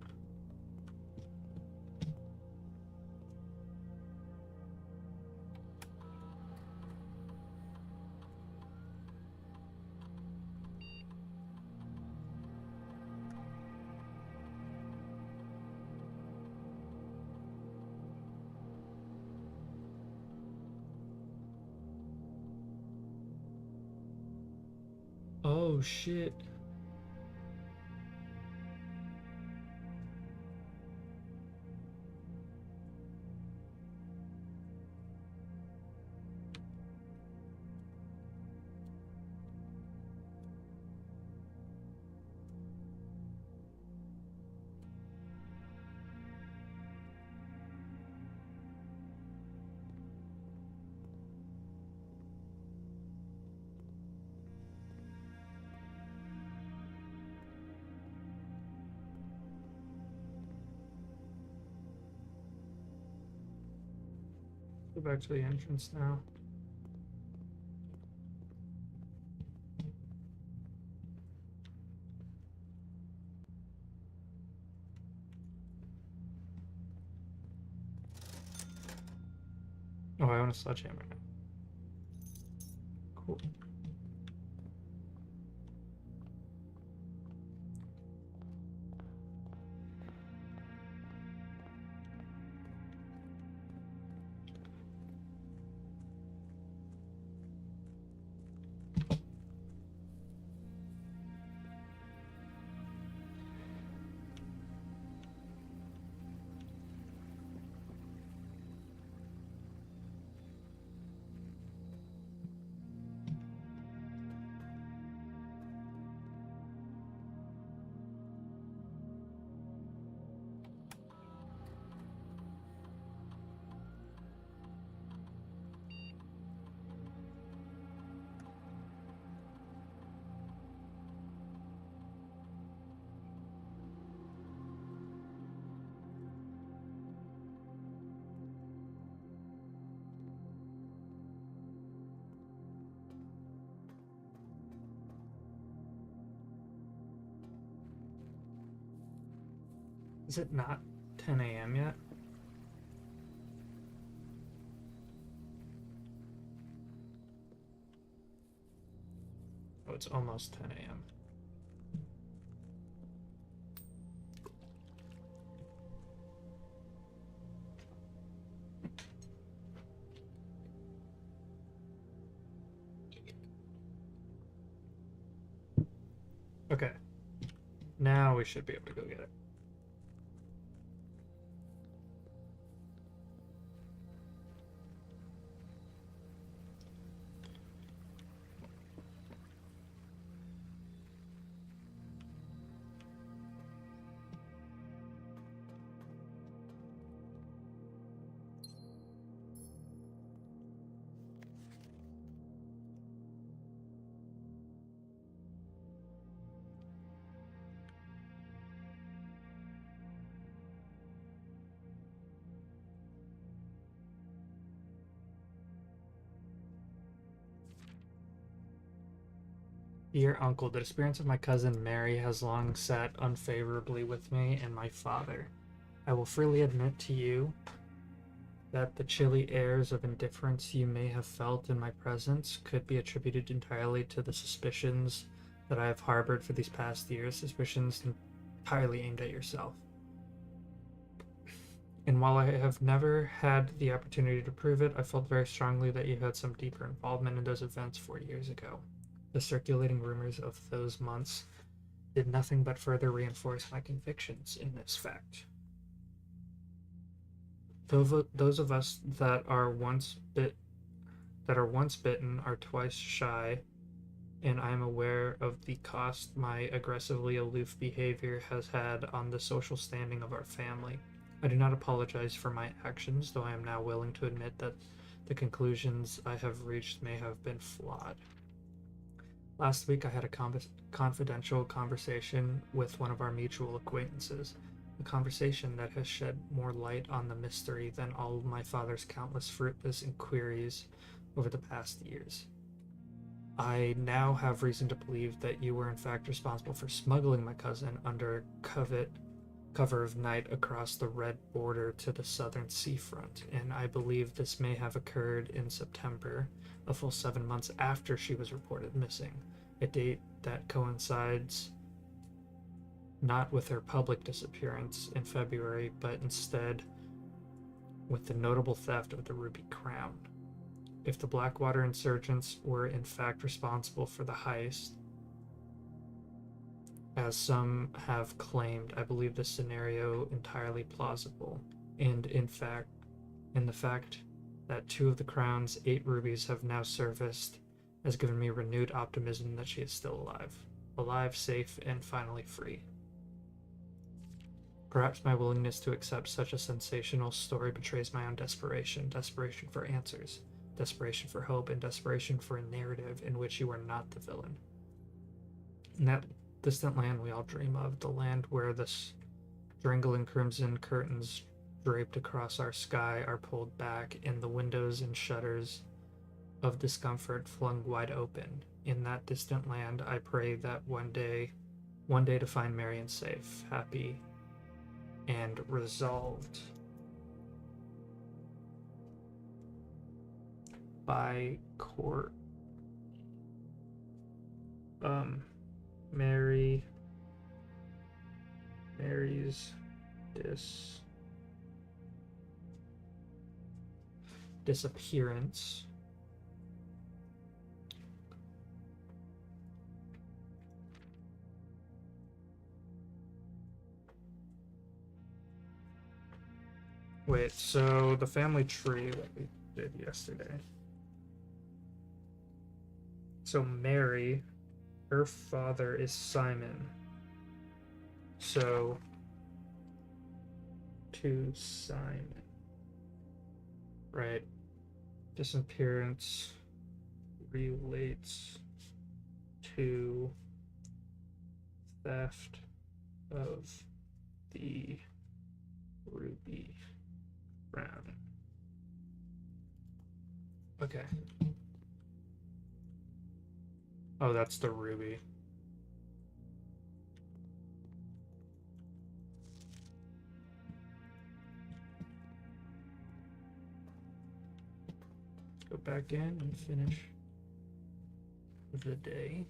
Oh shit. Go back to the entrance now. Oh, I want a sledgehammer now. Cool. Is it not 10 a.m. yet? Oh, it's almost 10 a.m. Okay. Now we should be able to go get it. Dear uncle, the experience of my cousin Mary has long sat unfavorably with me and my father. I will freely admit to you that the chilly airs of indifference you may have felt in my presence could be attributed entirely to the suspicions that I have harbored for these past years, suspicions entirely aimed at yourself. And while I have never had the opportunity to prove it, I felt very strongly that you had some deeper involvement in those events 4 years ago. The circulating rumors of those months did nothing but further reinforce my convictions in this fact. Those of us that are once bitten are twice shy, and I am aware of the cost my aggressively aloof behavior has had on the social standing of our family. I do not apologize for my actions, though I am now willing to admit that the conclusions I have reached may have been flawed. Last week I had a confidential conversation with one of our mutual acquaintances. a conversation that has shed more light on the mystery than all of my father's countless fruitless inquiries over the past years. I now have reason to believe that you were in fact responsible for smuggling my cousin under cover of night across the red border to the southern seafront, and I believe this may have occurred in September, a full 7 months after she was reported missing, a date that coincides not with her public disappearance in February, but instead with the notable theft of the Ruby Crown. If the Blackwater insurgents were in fact responsible for the heist, as some have claimed, I believe this scenario entirely plausible, and in the fact that 2 of the Crown's 8 rubies have now surfaced has given me renewed optimism that she is still alive, safe, and finally free. Perhaps my willingness to accept such a sensational story betrays my own desperation for answers, desperation for hope, and desperation for a narrative in which you are not the villain. In that distant land we all dream of, the land where the strangling crimson curtains draped across our sky are pulled back, and the windows and shutters of discomfort flung wide open. In that distant land, I pray that one day to find Marion safe, happy, and resolved by court. Mary's disappearance. Wait, so the family tree that we did yesterday. So Mary, her father is Simon. So to Simon. Right. Disappearance relates to theft of the Ruby Crown. Okay. Oh, that's the ruby. Go back in and finish the day.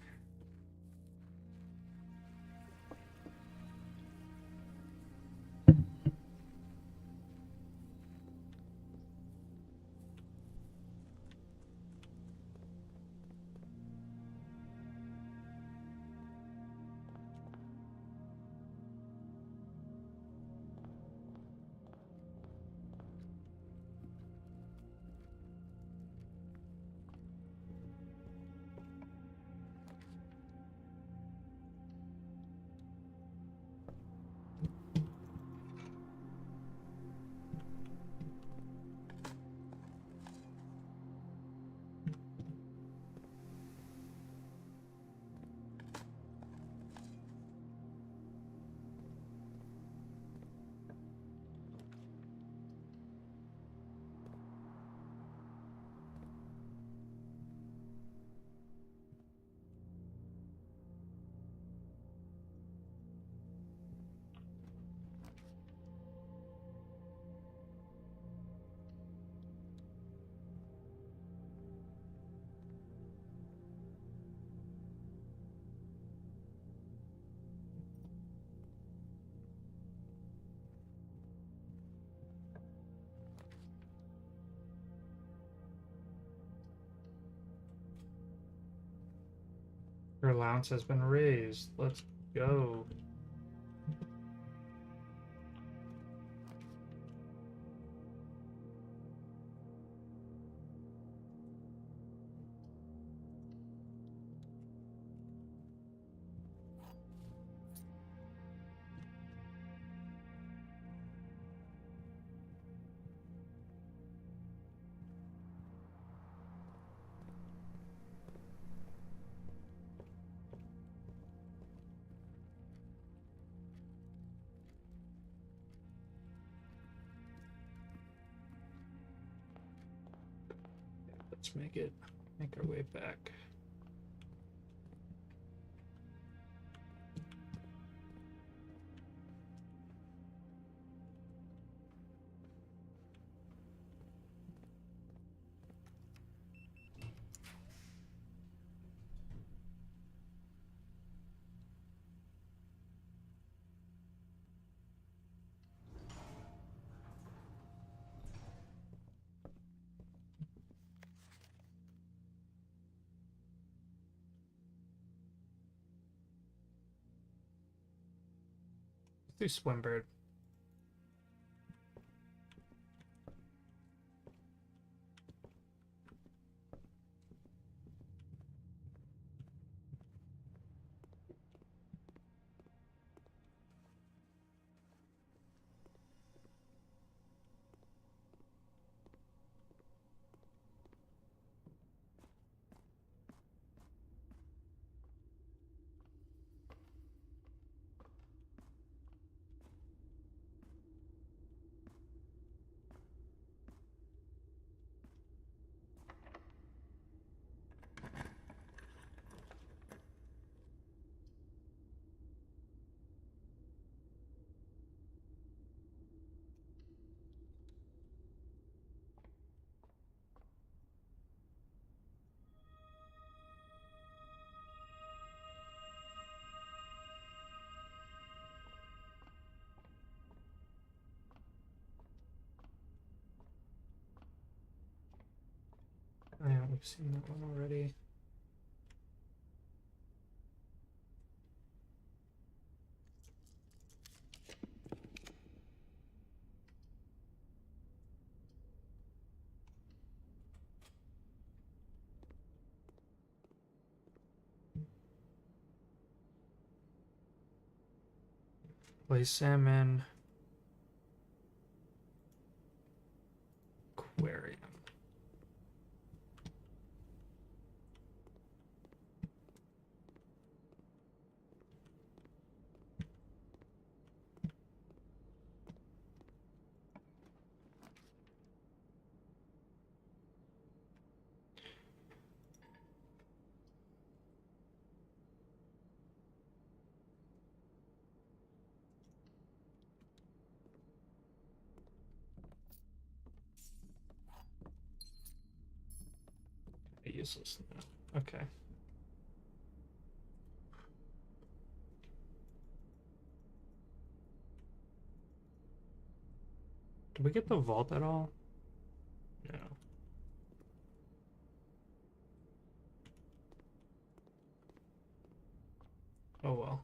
Her allowance has been raised. Let's go. Let's make our way back. Let's do Swimbird. Yeah, we've seen that one already. Place salmon. Aquarium. Useless now. Okay. Did we get the vault at all? No. Oh well.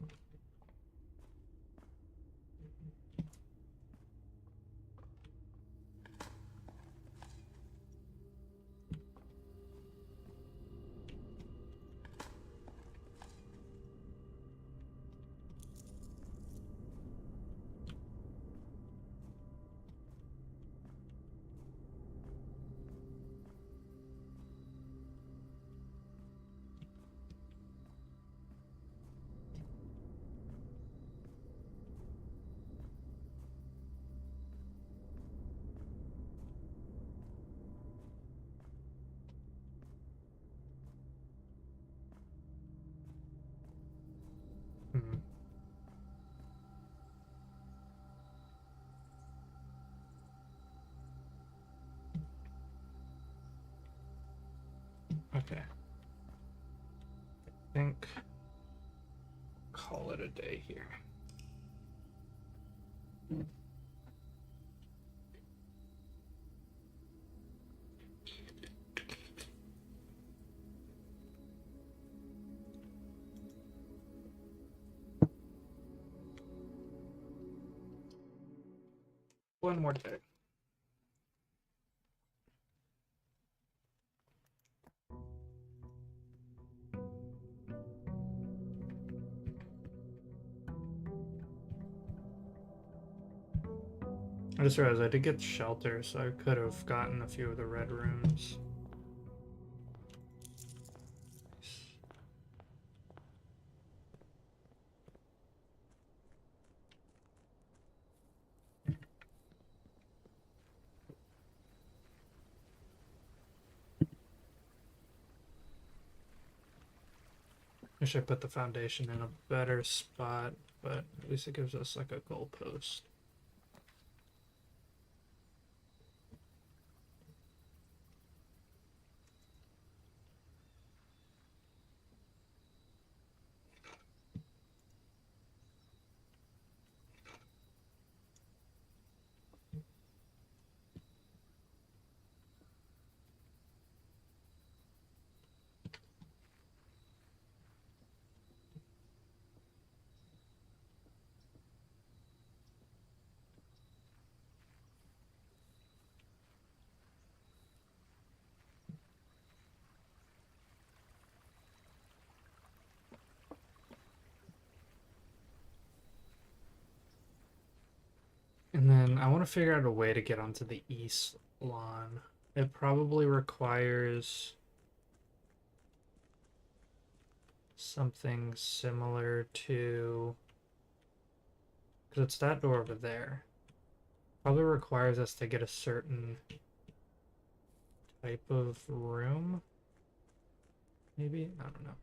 Hmm. Okay. I think call it a day here. One more day. I just realized I did get shelter, so I could have gotten a few of the red rooms. Wish I put the foundation in a better spot, but at least it gives us like a goalpost. And then I want to figure out a way to get onto the east lawn. It probably requires something similar to, because it's that door over there. Probably requires us to get a certain type of room. Maybe? I don't know.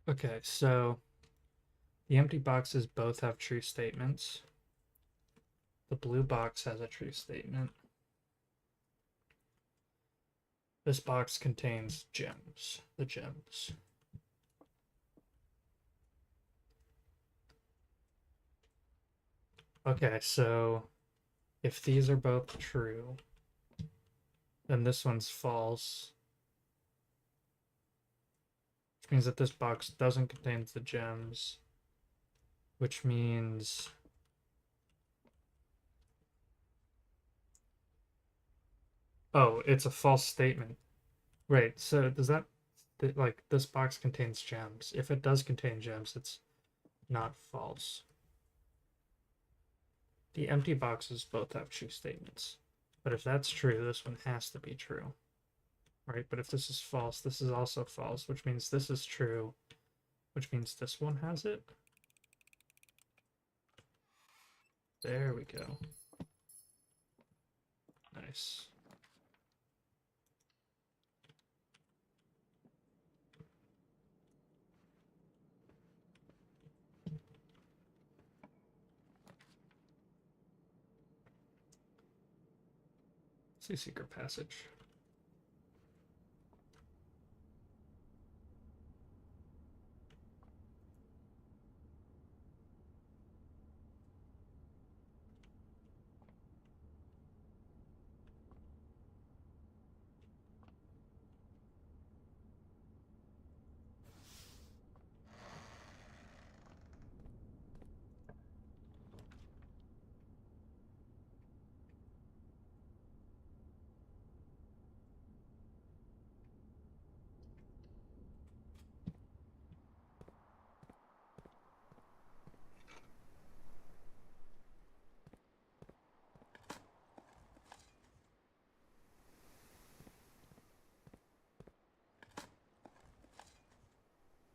Okay, so the empty boxes both have true statements. The blue box has a true statement. This box contains gems, the gems. Okay, so if these are both true, then this one's false, which means that this box doesn't contain the gems, which means oh, it's a false statement. Right, so does that like this box contains gems? If it does contain gems, it's not false. The empty boxes both have true statements. But if that's true, this one has to be true. Right? But if this is false, this is also false, which means this is true, which means this one has it. There we go. Nice. See secret passage.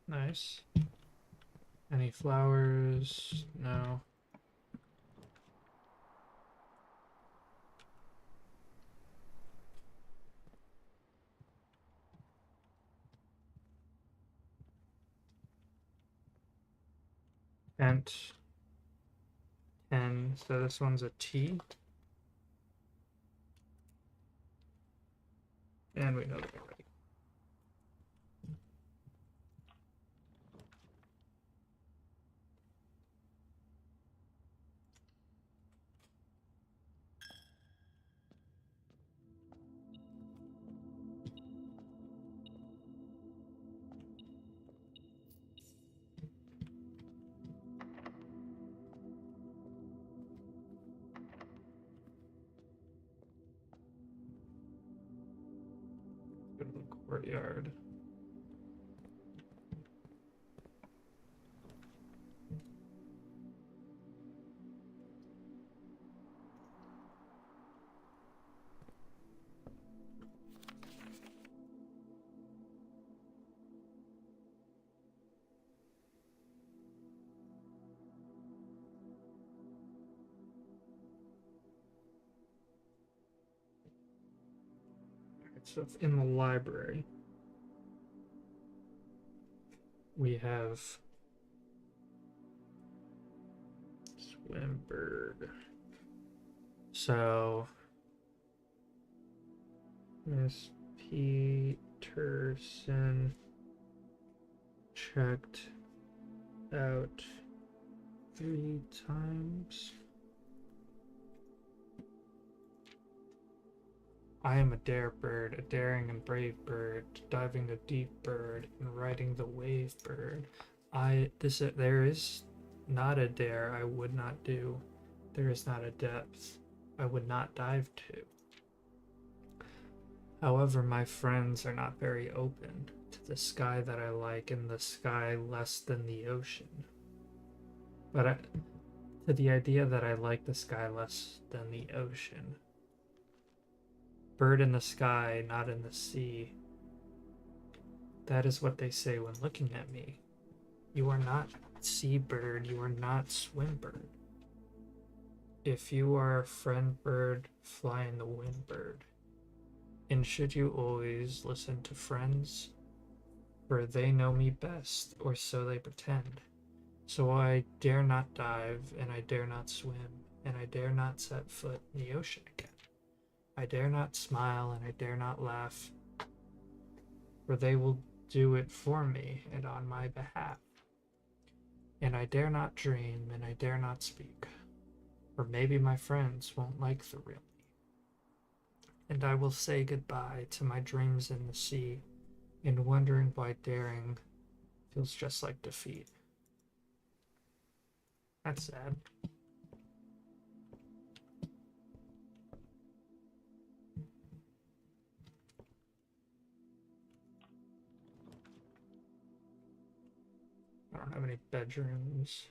Nice. Any flowers? No. And 10. So this one's a T. And we know that already. courtyard. So in the library, we have swim bird. So Miss Peterson checked out 3 times. I am a dare bird, a daring and brave bird, diving a deep bird and riding the wave bird. There is not a dare I would not do. There is not a depth I would not dive to. However, my friends are not very open to the sky that I like and the sky less than the ocean. To the idea that I like the sky less than the ocean. Bird in the sky, not in the sea. That is what they say when looking at me. You are not seabird, you are not swim bird. If you are a friend bird, fly in the wind bird. And should you always listen to friends? For they know me best, or so they pretend. So I dare not dive, and I dare not swim, and I dare not set foot in the ocean again. I dare not smile, and I dare not laugh, for they will do it for me and on my behalf. And I dare not dream, and I dare not speak, or maybe my friends won't like the real me. And I will say goodbye to my dreams in the sea, and wondering why daring feels just like defeat. That's sad. I don't have any bedrooms.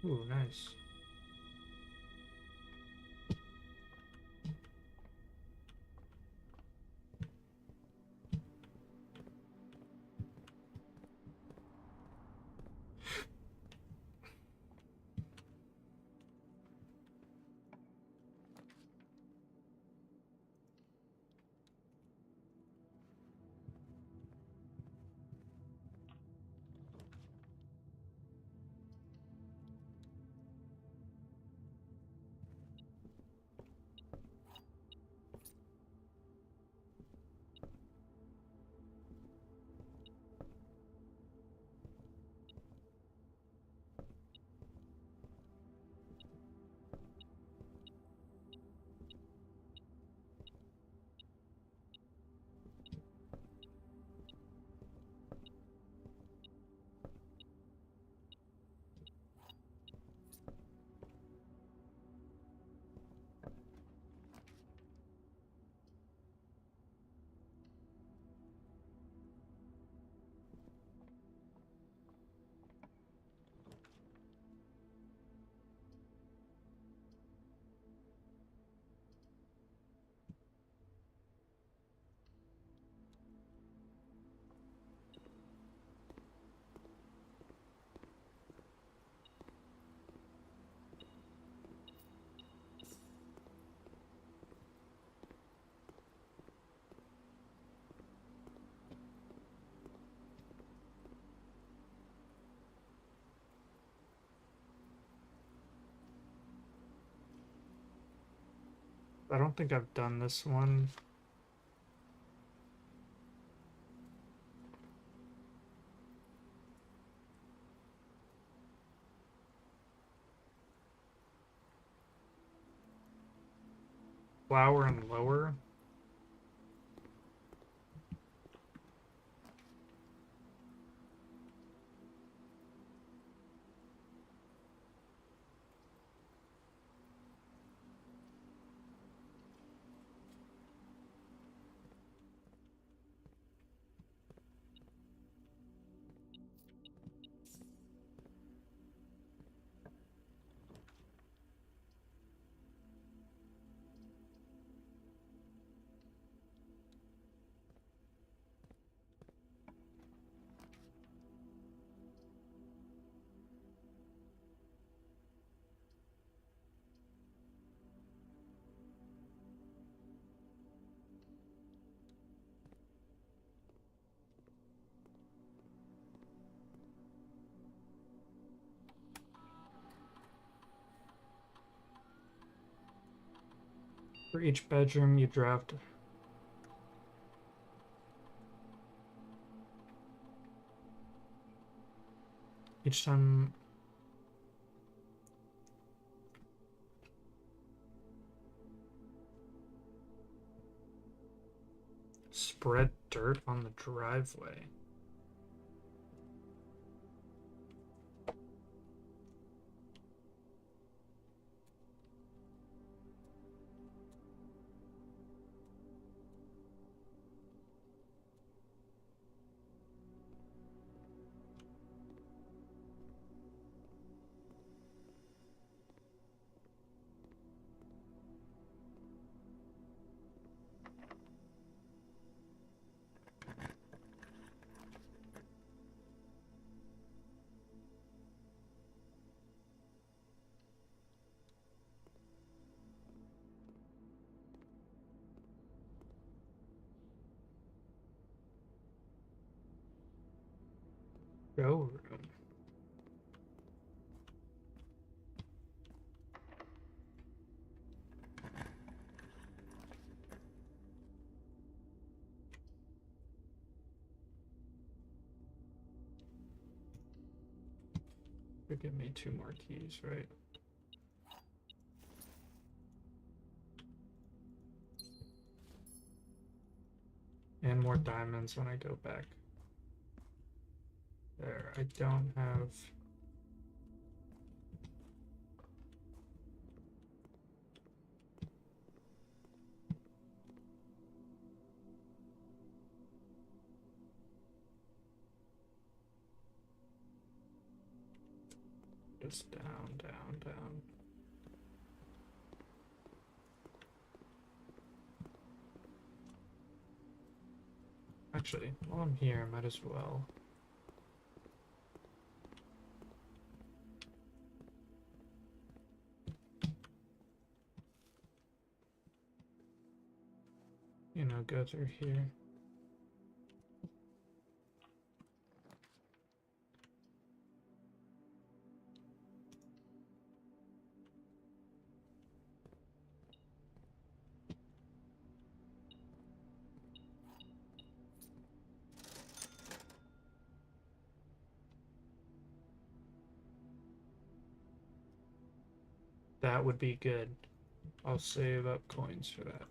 Ooh, nice. I don't think I've done this one. flower and lower. For each bedroom, you draft each time. Spread dirt on the driveway. Showroom. Could give me 2 more keys, right? And more diamonds when I go back. There, I don't have. Just down, down, down. Actually, while I'm here, I might as well. You know, go through here. That would be good. I'll save up coins for that.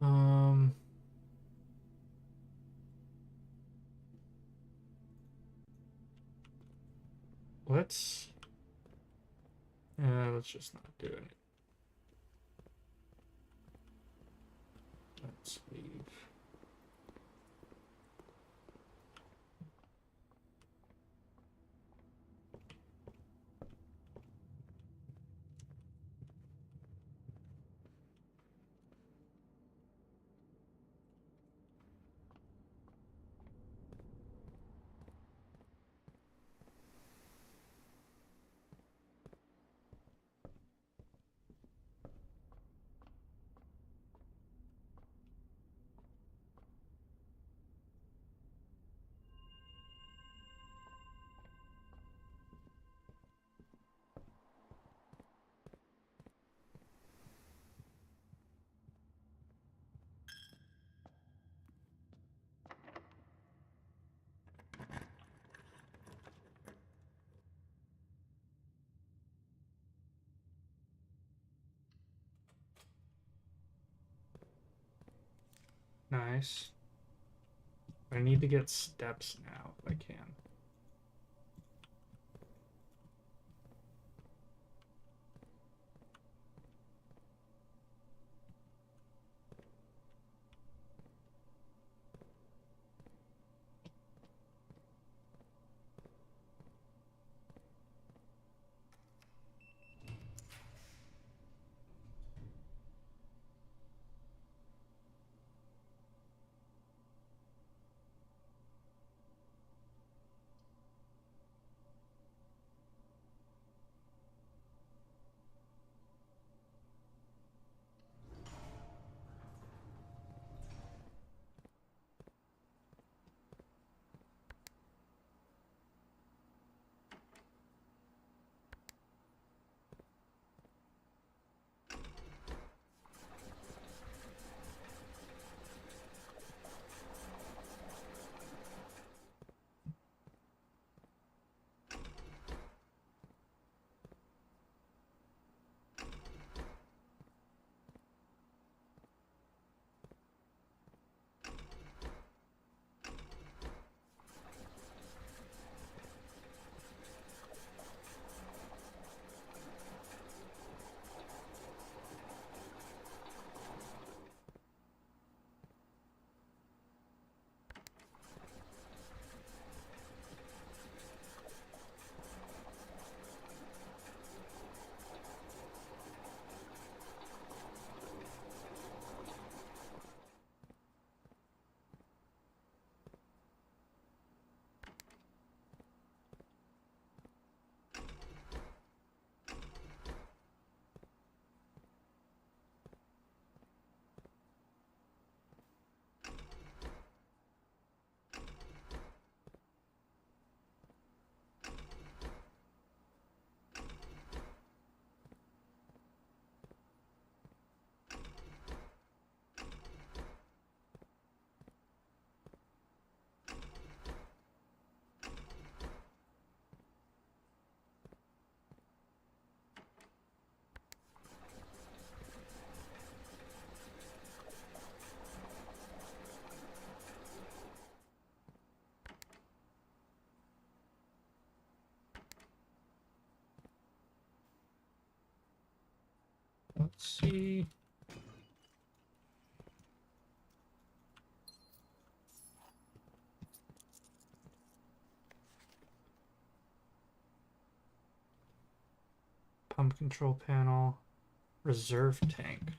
Um, let's let's just not do it. Let's leave. Nice. I need to get steps now if I can. Let's see. Pump control panel, reserve tank.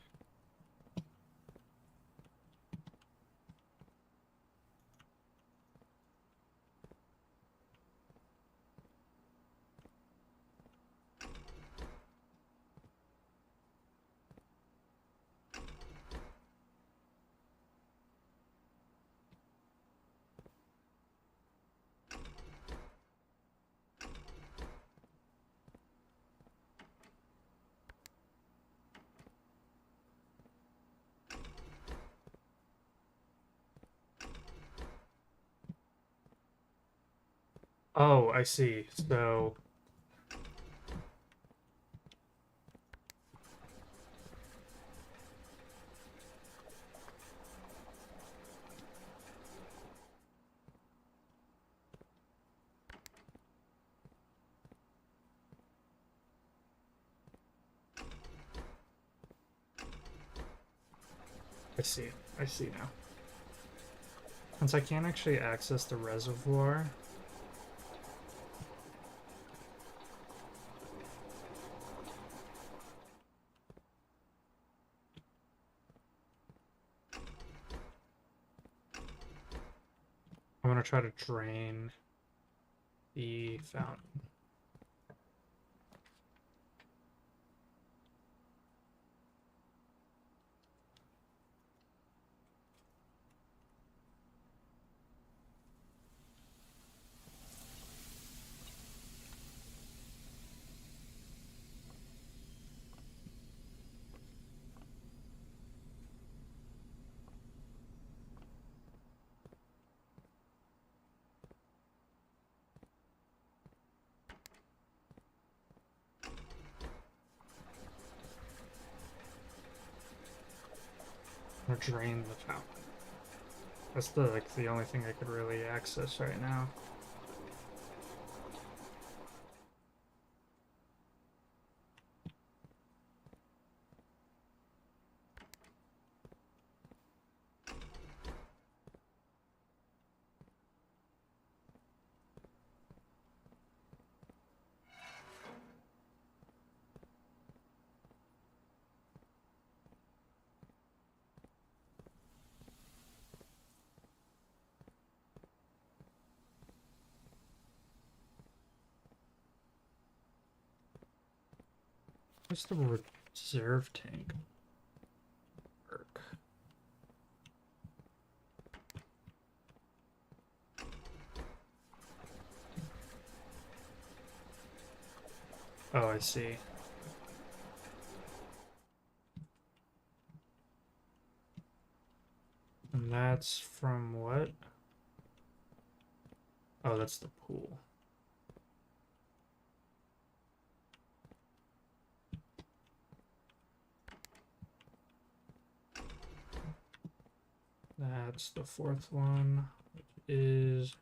Oh, I see. So I see. I see now. Since I can't actually access the reservoir, I'm gonna try to drain the fountain. I'm gonna drain the fountain. That's the only thing I could really access right now. Where's the reserve tank work? Oh, I see. And that's from what? Oh, that's the pool. That's the fourth one, which is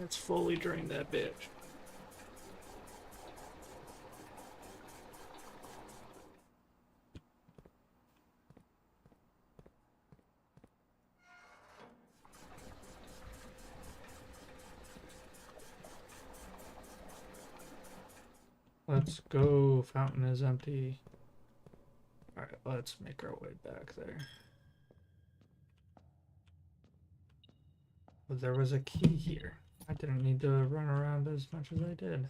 let's fully drain that bitch. Let's go. Fountain is empty. Alright, let's make our way back there. But there was a key here. I didn't need to run around as much as I did.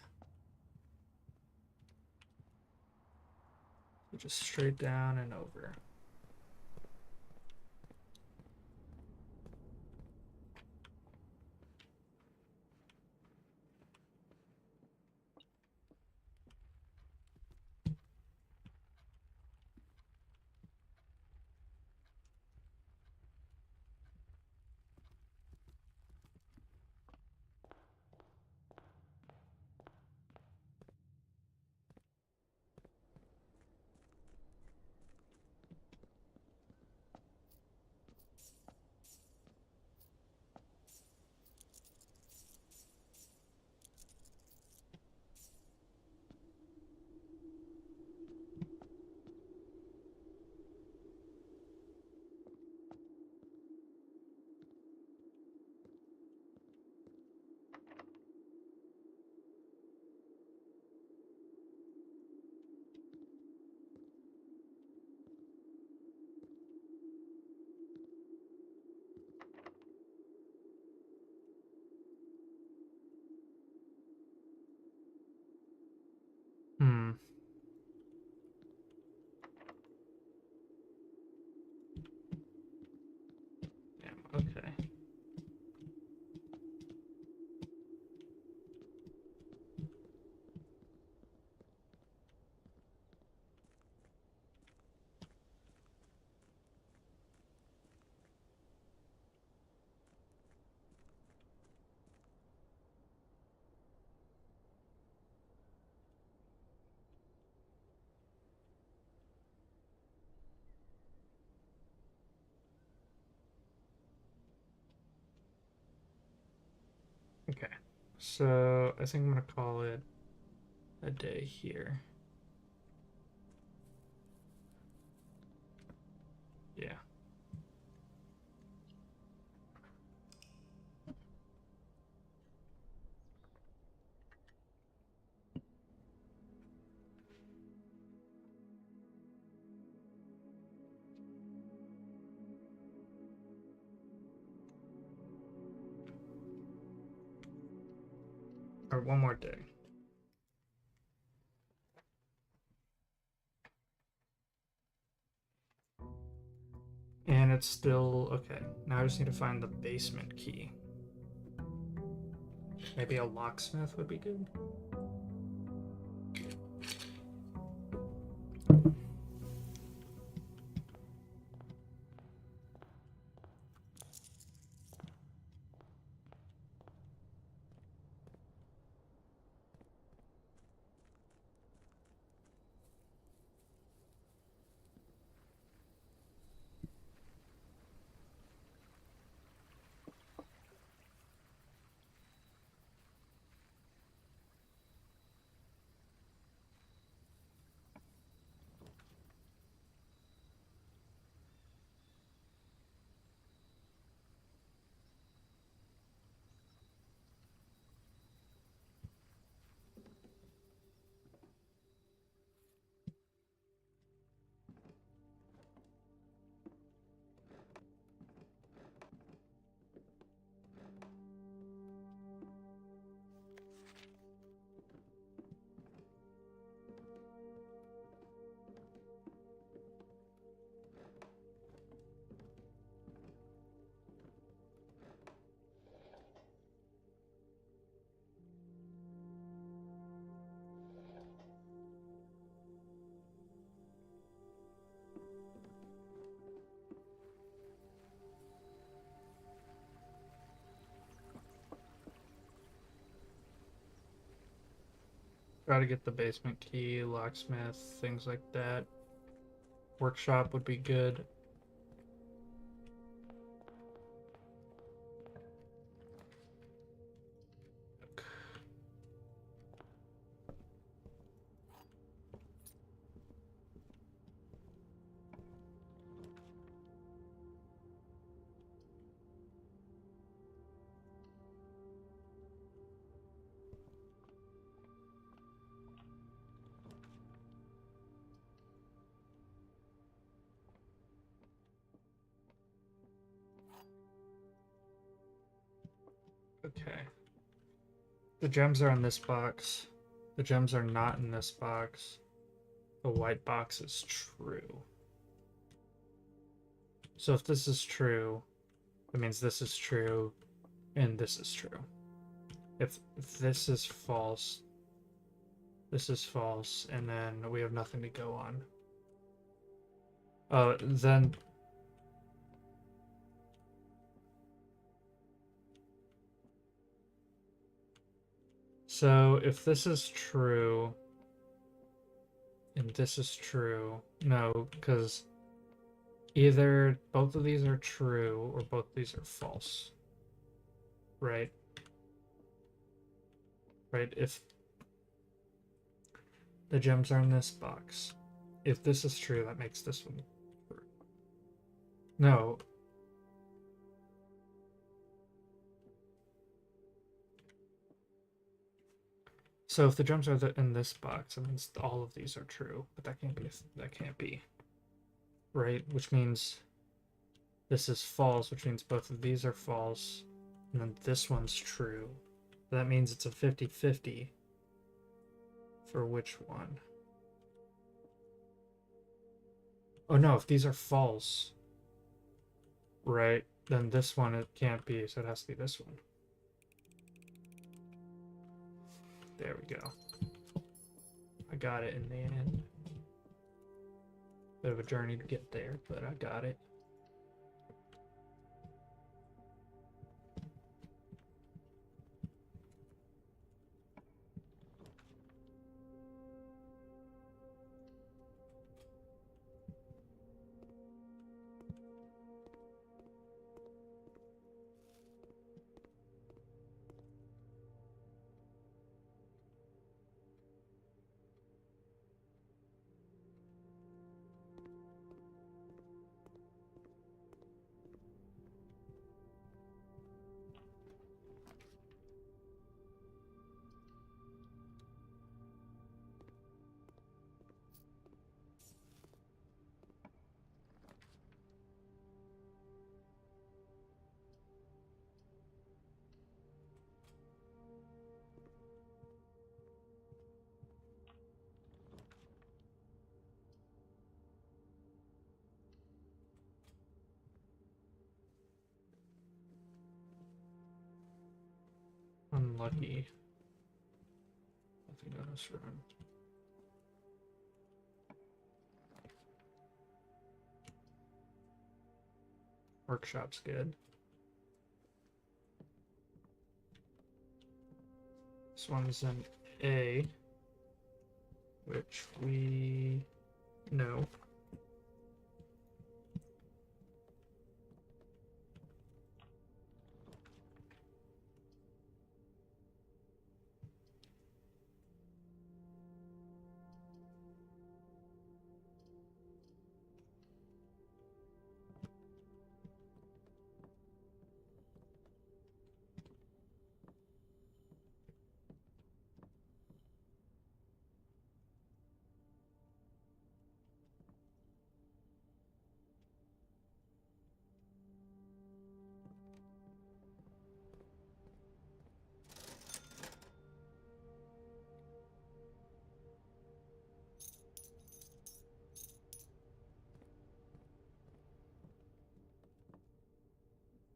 So just straight down and over. Hmm. Damn, okay. Okay. So I think I'm gonna call it a day here. Yeah. Or one more day. And it's still okay. Now I just need to find the basement key. Maybe a locksmith would be good. Try to get the basement key, locksmith, things like that. Workshop would be good. Okay. The gems are in this box. The gems are not in this box. The white box is true. So if this is true, that means this is true, and this is true. If this is false, and then we have nothing to go on. Then... So if this is true, and this is true, no, because either both of these are true or both of these are false. Right? Right? If the gems are in this box, if this is true, that makes this one true. No. So if the gems are in this box, it means all of these are true, but that can't be. That can't be. Right? Which means this is false, which means both of these are false, and then this one's true. That means it's a 50-50 for which one? Oh no, if these are false, right, then this one it can't be, so it has to be this one. There we go. I got it in the end. Bit of a journey to get there, but I got it. unlucky. Nothing on this room. Workshop's good. This one's an A, which we know.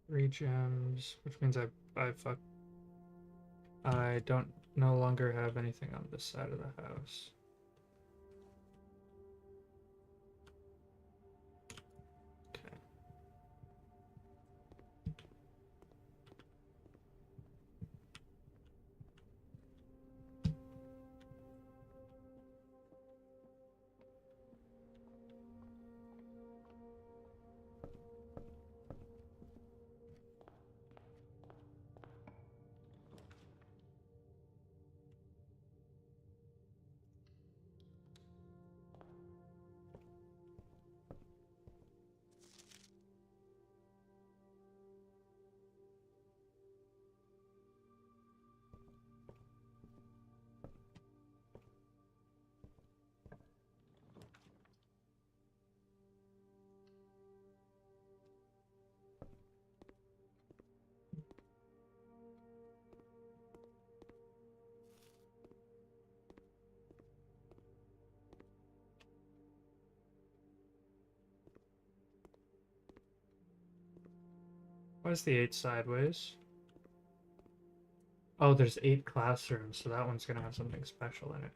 Three gems, which means I don't no longer have anything on this side of the house. Okay. Why is the 8 sideways? Oh, there's 8 classrooms, so that one's gonna have something special in it.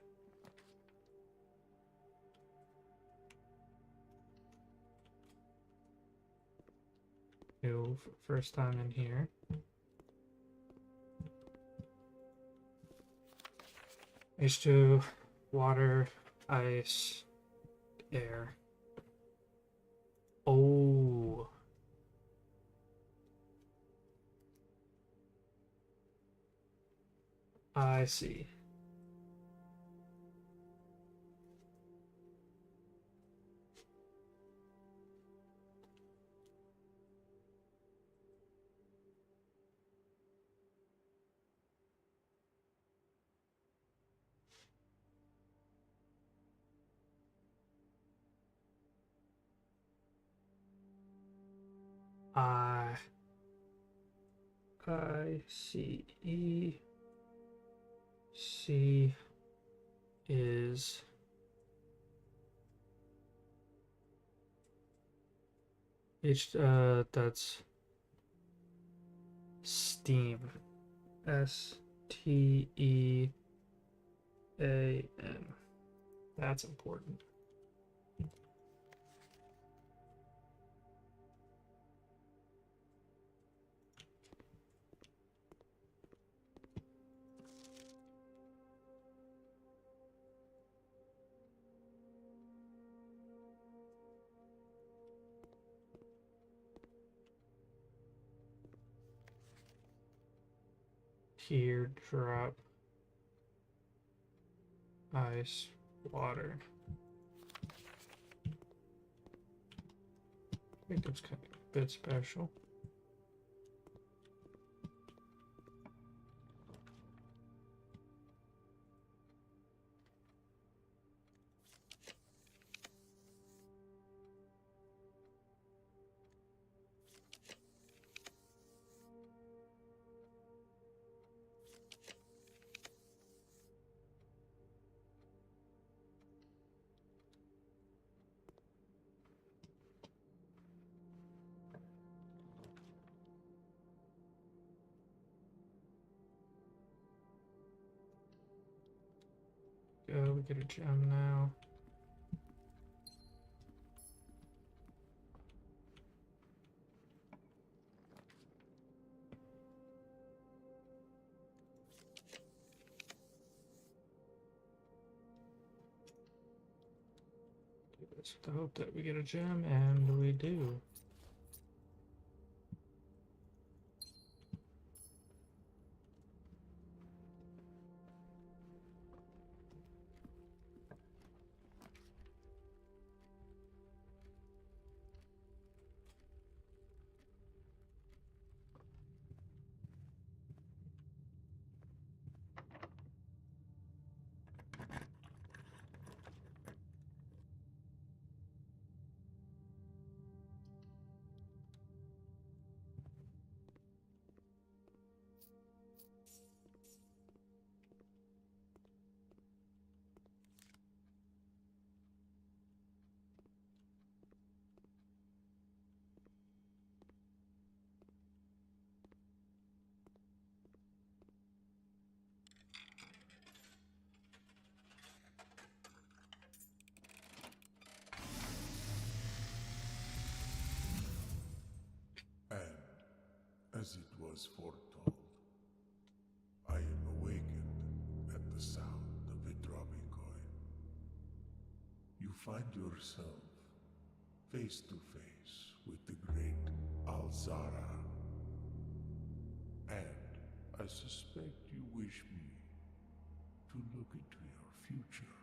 New first time in here. H2, water, ice, air. Oh. I see. I C E C is that's steam. STEAM. That's important. Teardrop, ice, water. I think that's kind of a bit special. we get a gem now? Do this with the hope that we get a gem, and we do. And, as it was foretold, I am awakened at the sound of a dropping coin. You find yourself face to face with the great Alzara. And I suspect you wish me to look into your future.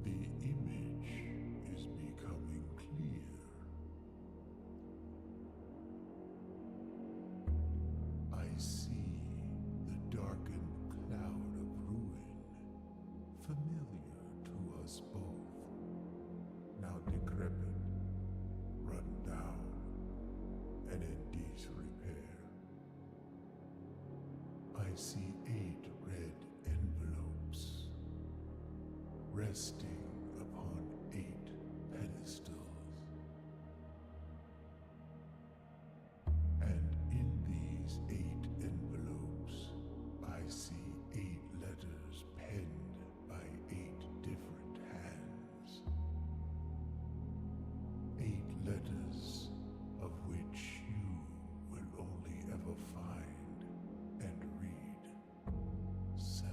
The image is becoming clear. I see the darkened cloud of ruin, familiar to us both, now decrepit, run down, and in disrepair. I see 8 red envelopes, resting upon 8 pedestals. And in these 8 envelopes, I see 8 letters penned by 8 different hands. 8 letters of which you will only ever find and read 7.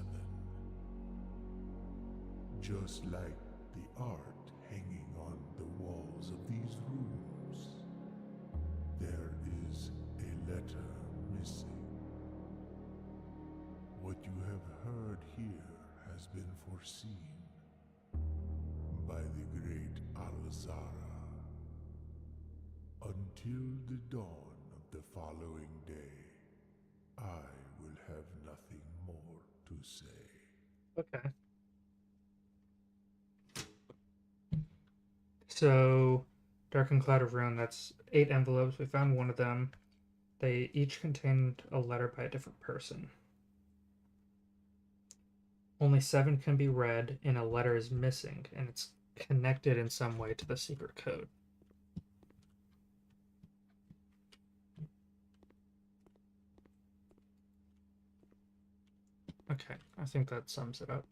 Just like the art hanging on the walls of these rooms, there is a letter missing. What you have heard here has been foreseen by the great Alzara. Until the dawn of the following day, I will have nothing more to say. Okay. So, Darkened Cloud of Ruin, that's 8 envelopes. We found one of them. They each contained a letter by a different person. Only 7 can be read, and a letter is missing, and it's connected in some way to the secret code. Okay, I think that sums it up.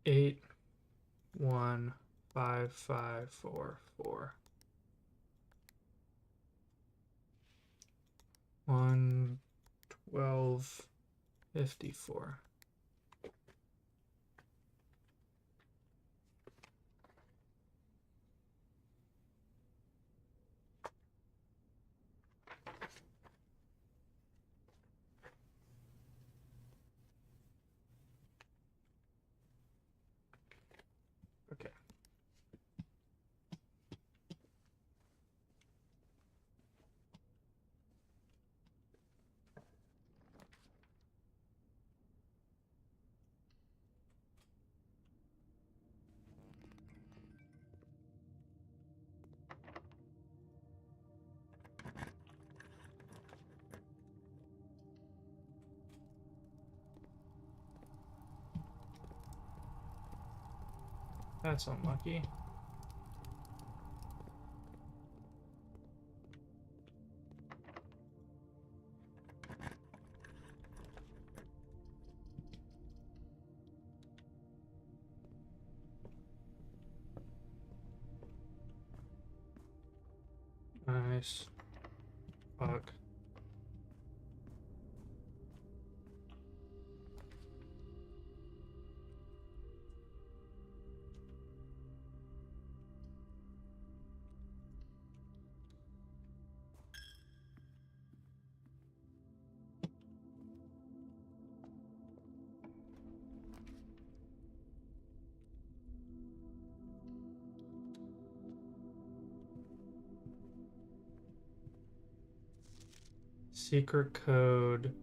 Eight, 1, 5, 5, 4, 4. 1, 12, 54. Okay. That's unlucky. Nice. Fuck. Secret code.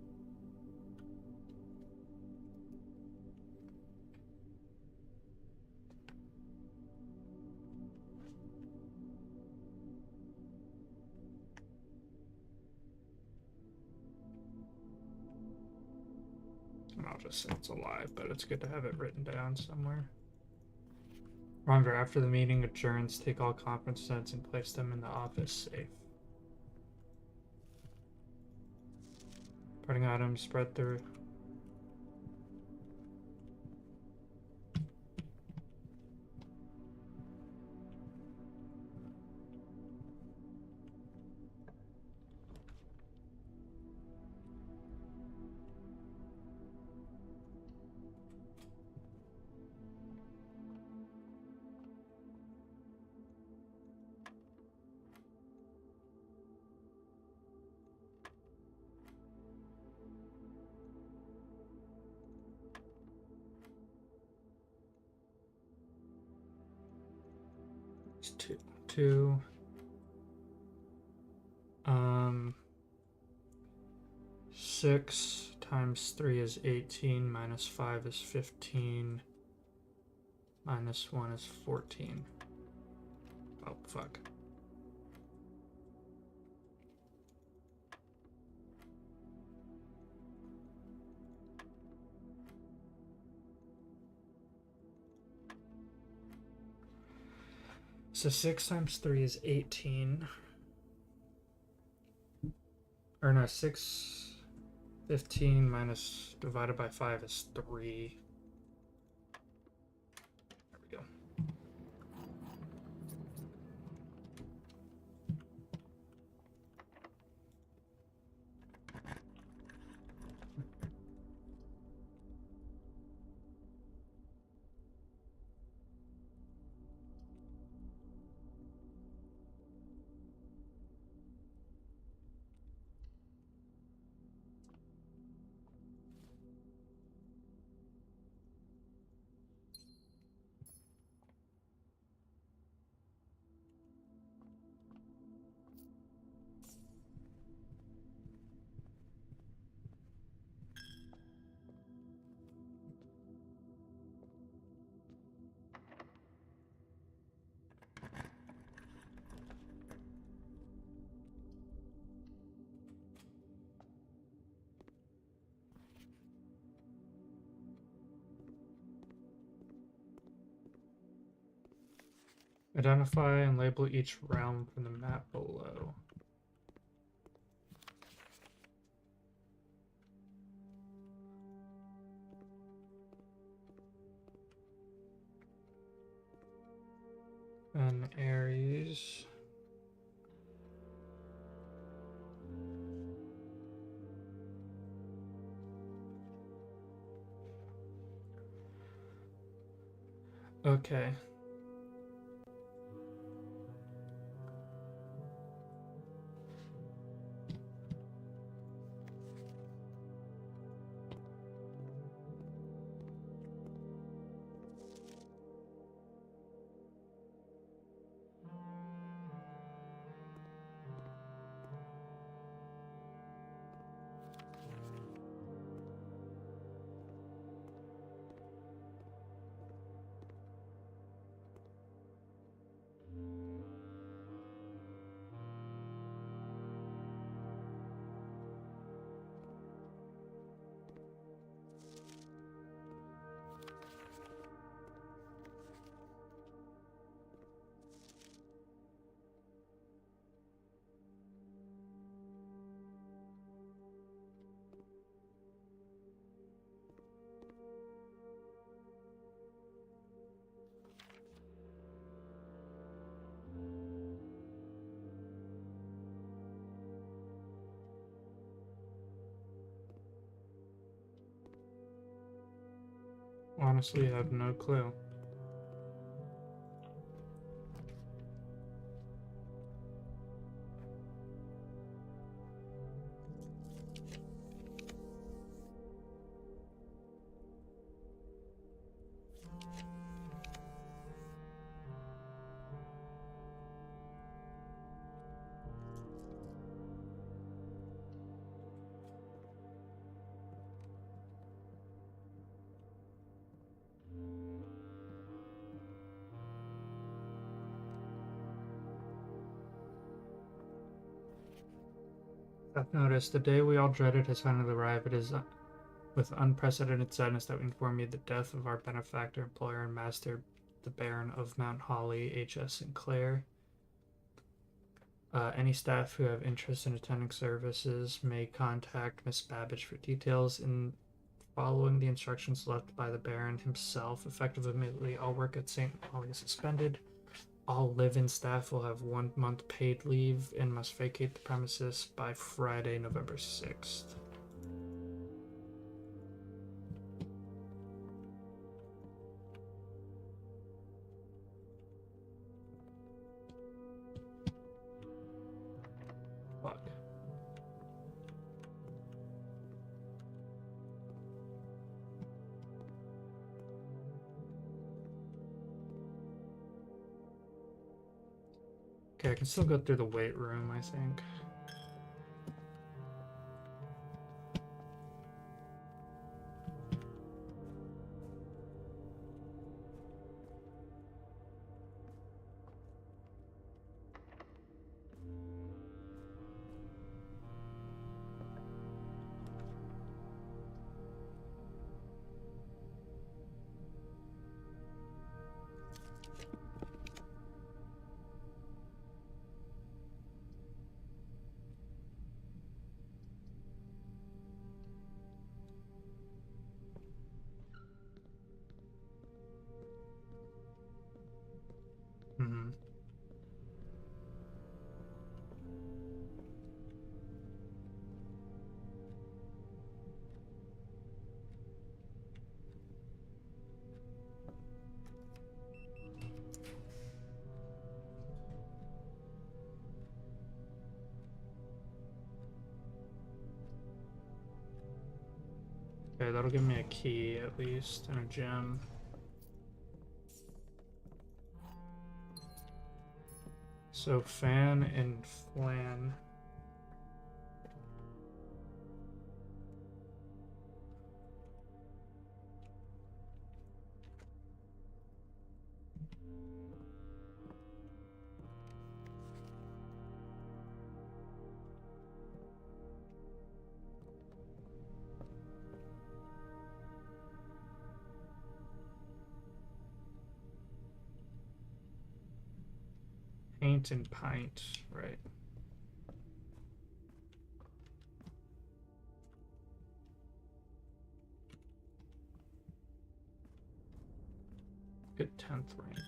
I'll just say it's a lie, but it's good to have it written down somewhere. Remember, after the meeting adjourns, take all conference notes and place them in the office safe. Parting items spread through. It's two. 6 times 3 is 18, minus 5 is 15, minus 1 is 14. Oh, fuck. So 6 times 3 is 18. Or no, 6, 15 minus divided by 5 is 3. There we go. Identify and label each realm from the map below. And Aries. Okay. honestly have no clue. I've noticed the day we all dreaded has finally arrived. It is with unprecedented sadness that we inform you the death of our benefactor, employer, and master, the Baron of Mount Holly, H.S. Sinclair. Any staff who have interest in attending services may contact Miss Babbage for details. In following the instructions left by the Baron himself, effective immediately, all work at St. Holly is suspended. All live-in staff will have 1 month paid leave and must vacate the premises by Friday, November 6th. Fuck. Okay, I can still go through the weight room, I think. Mm-hmm. Okay, that'll give me a key at least and a gem. So Fan and Flan. Paint and Pint, right. Good 10th rank.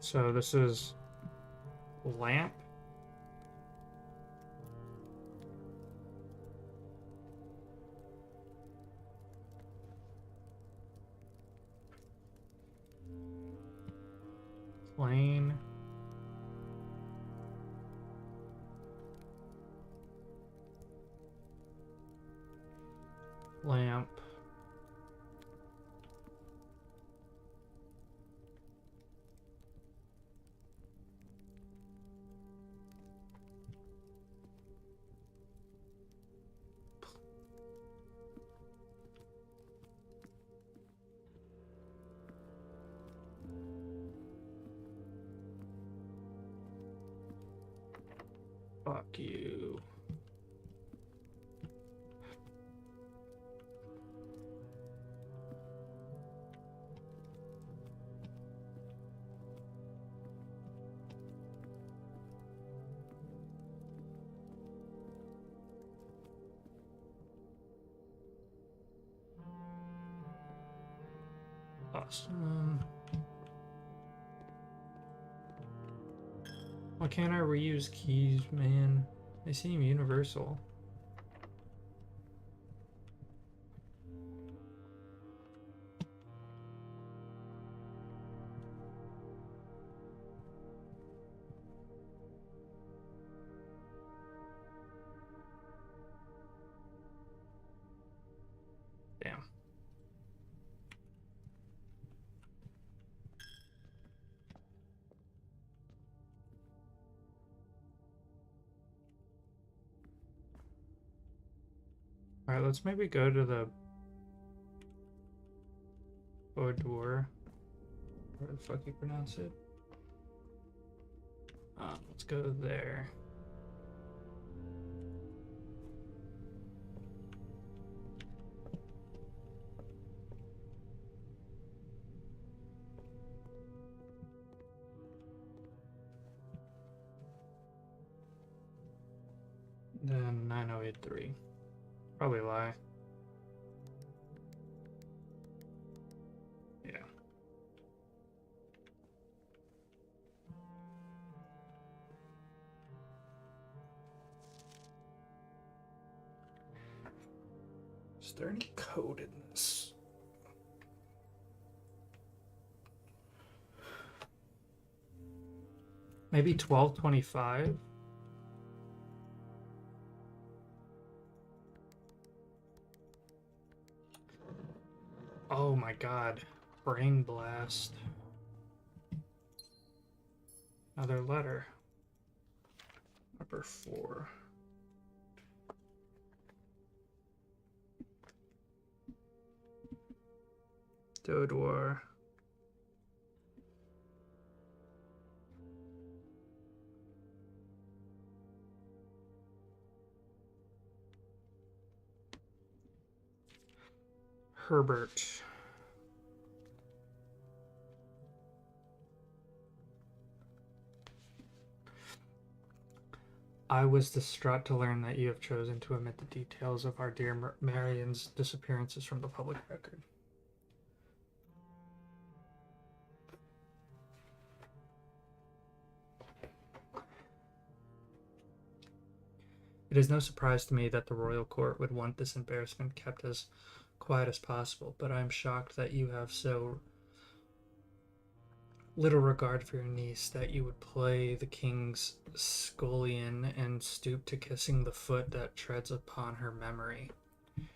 So this is lamp. Plain. Lamp. Fuck. you. Awesome. Why can't I reuse keys, man? They seem universal. Damn. Alright, let's maybe go to the boudoir. Where the fuck you pronounce it? Let's go there. Then 9083. Probably lie. Yeah. Is there any code in this? Maybe 1225? Oh my god. Brain blast. Another letter. Number 4. Dodor. Herbert. I was distraught to learn that you have chosen to omit the details of our dear Marion's disappearances from the public record. It is no surprise to me that the royal court would want this embarrassment kept as quiet as possible, but I am shocked that you have so little regard for your niece that you would play the king's scullion and stoop to kissing the foot that treads upon her memory.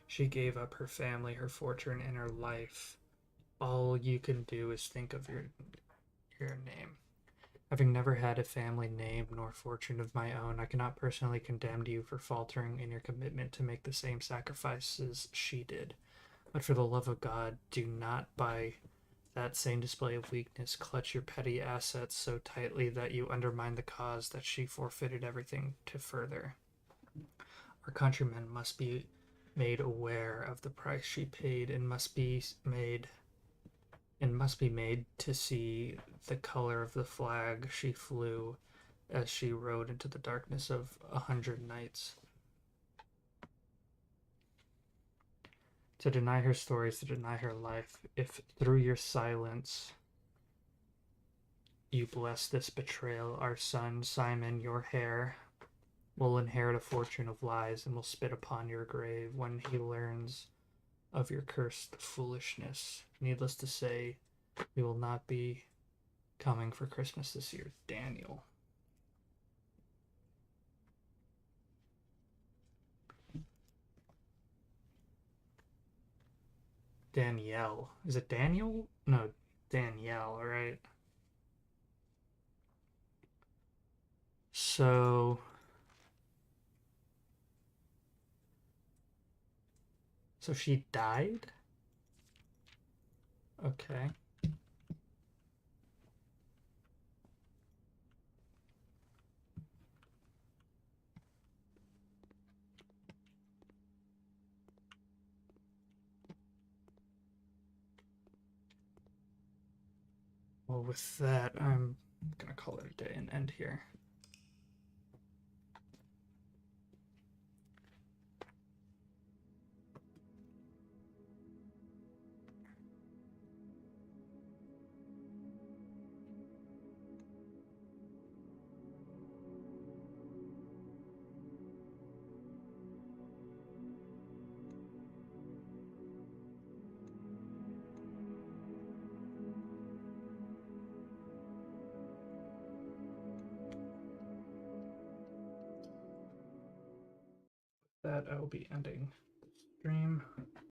She gave up her family, her fortune, and her life. All you can do is think of your name. Having never had a family name nor fortune of my own, I cannot personally condemn you for faltering in your commitment to make the same sacrifices she did. But for the love of God, do not, by that same display of weakness, clutch your petty assets so tightly that you undermine the cause that she forfeited everything to further. Our countrymen must be made aware of the price she paid and must be made to see the color of the flag she flew as she rode into the darkness of 100 nights. To deny her stories, to deny her life, if through your silence you bless this betrayal, our son, Simon, your heir, will inherit a fortune of lies and will spit upon your grave when he learns of your cursed foolishness. Needless to say, we will not be coming for Christmas this year, Daniel. Danielle. Is it Daniel? No, Danielle, right? So she died? Okay. Well, with that, I'm gonna call it a day and end here. That I will be ending the stream.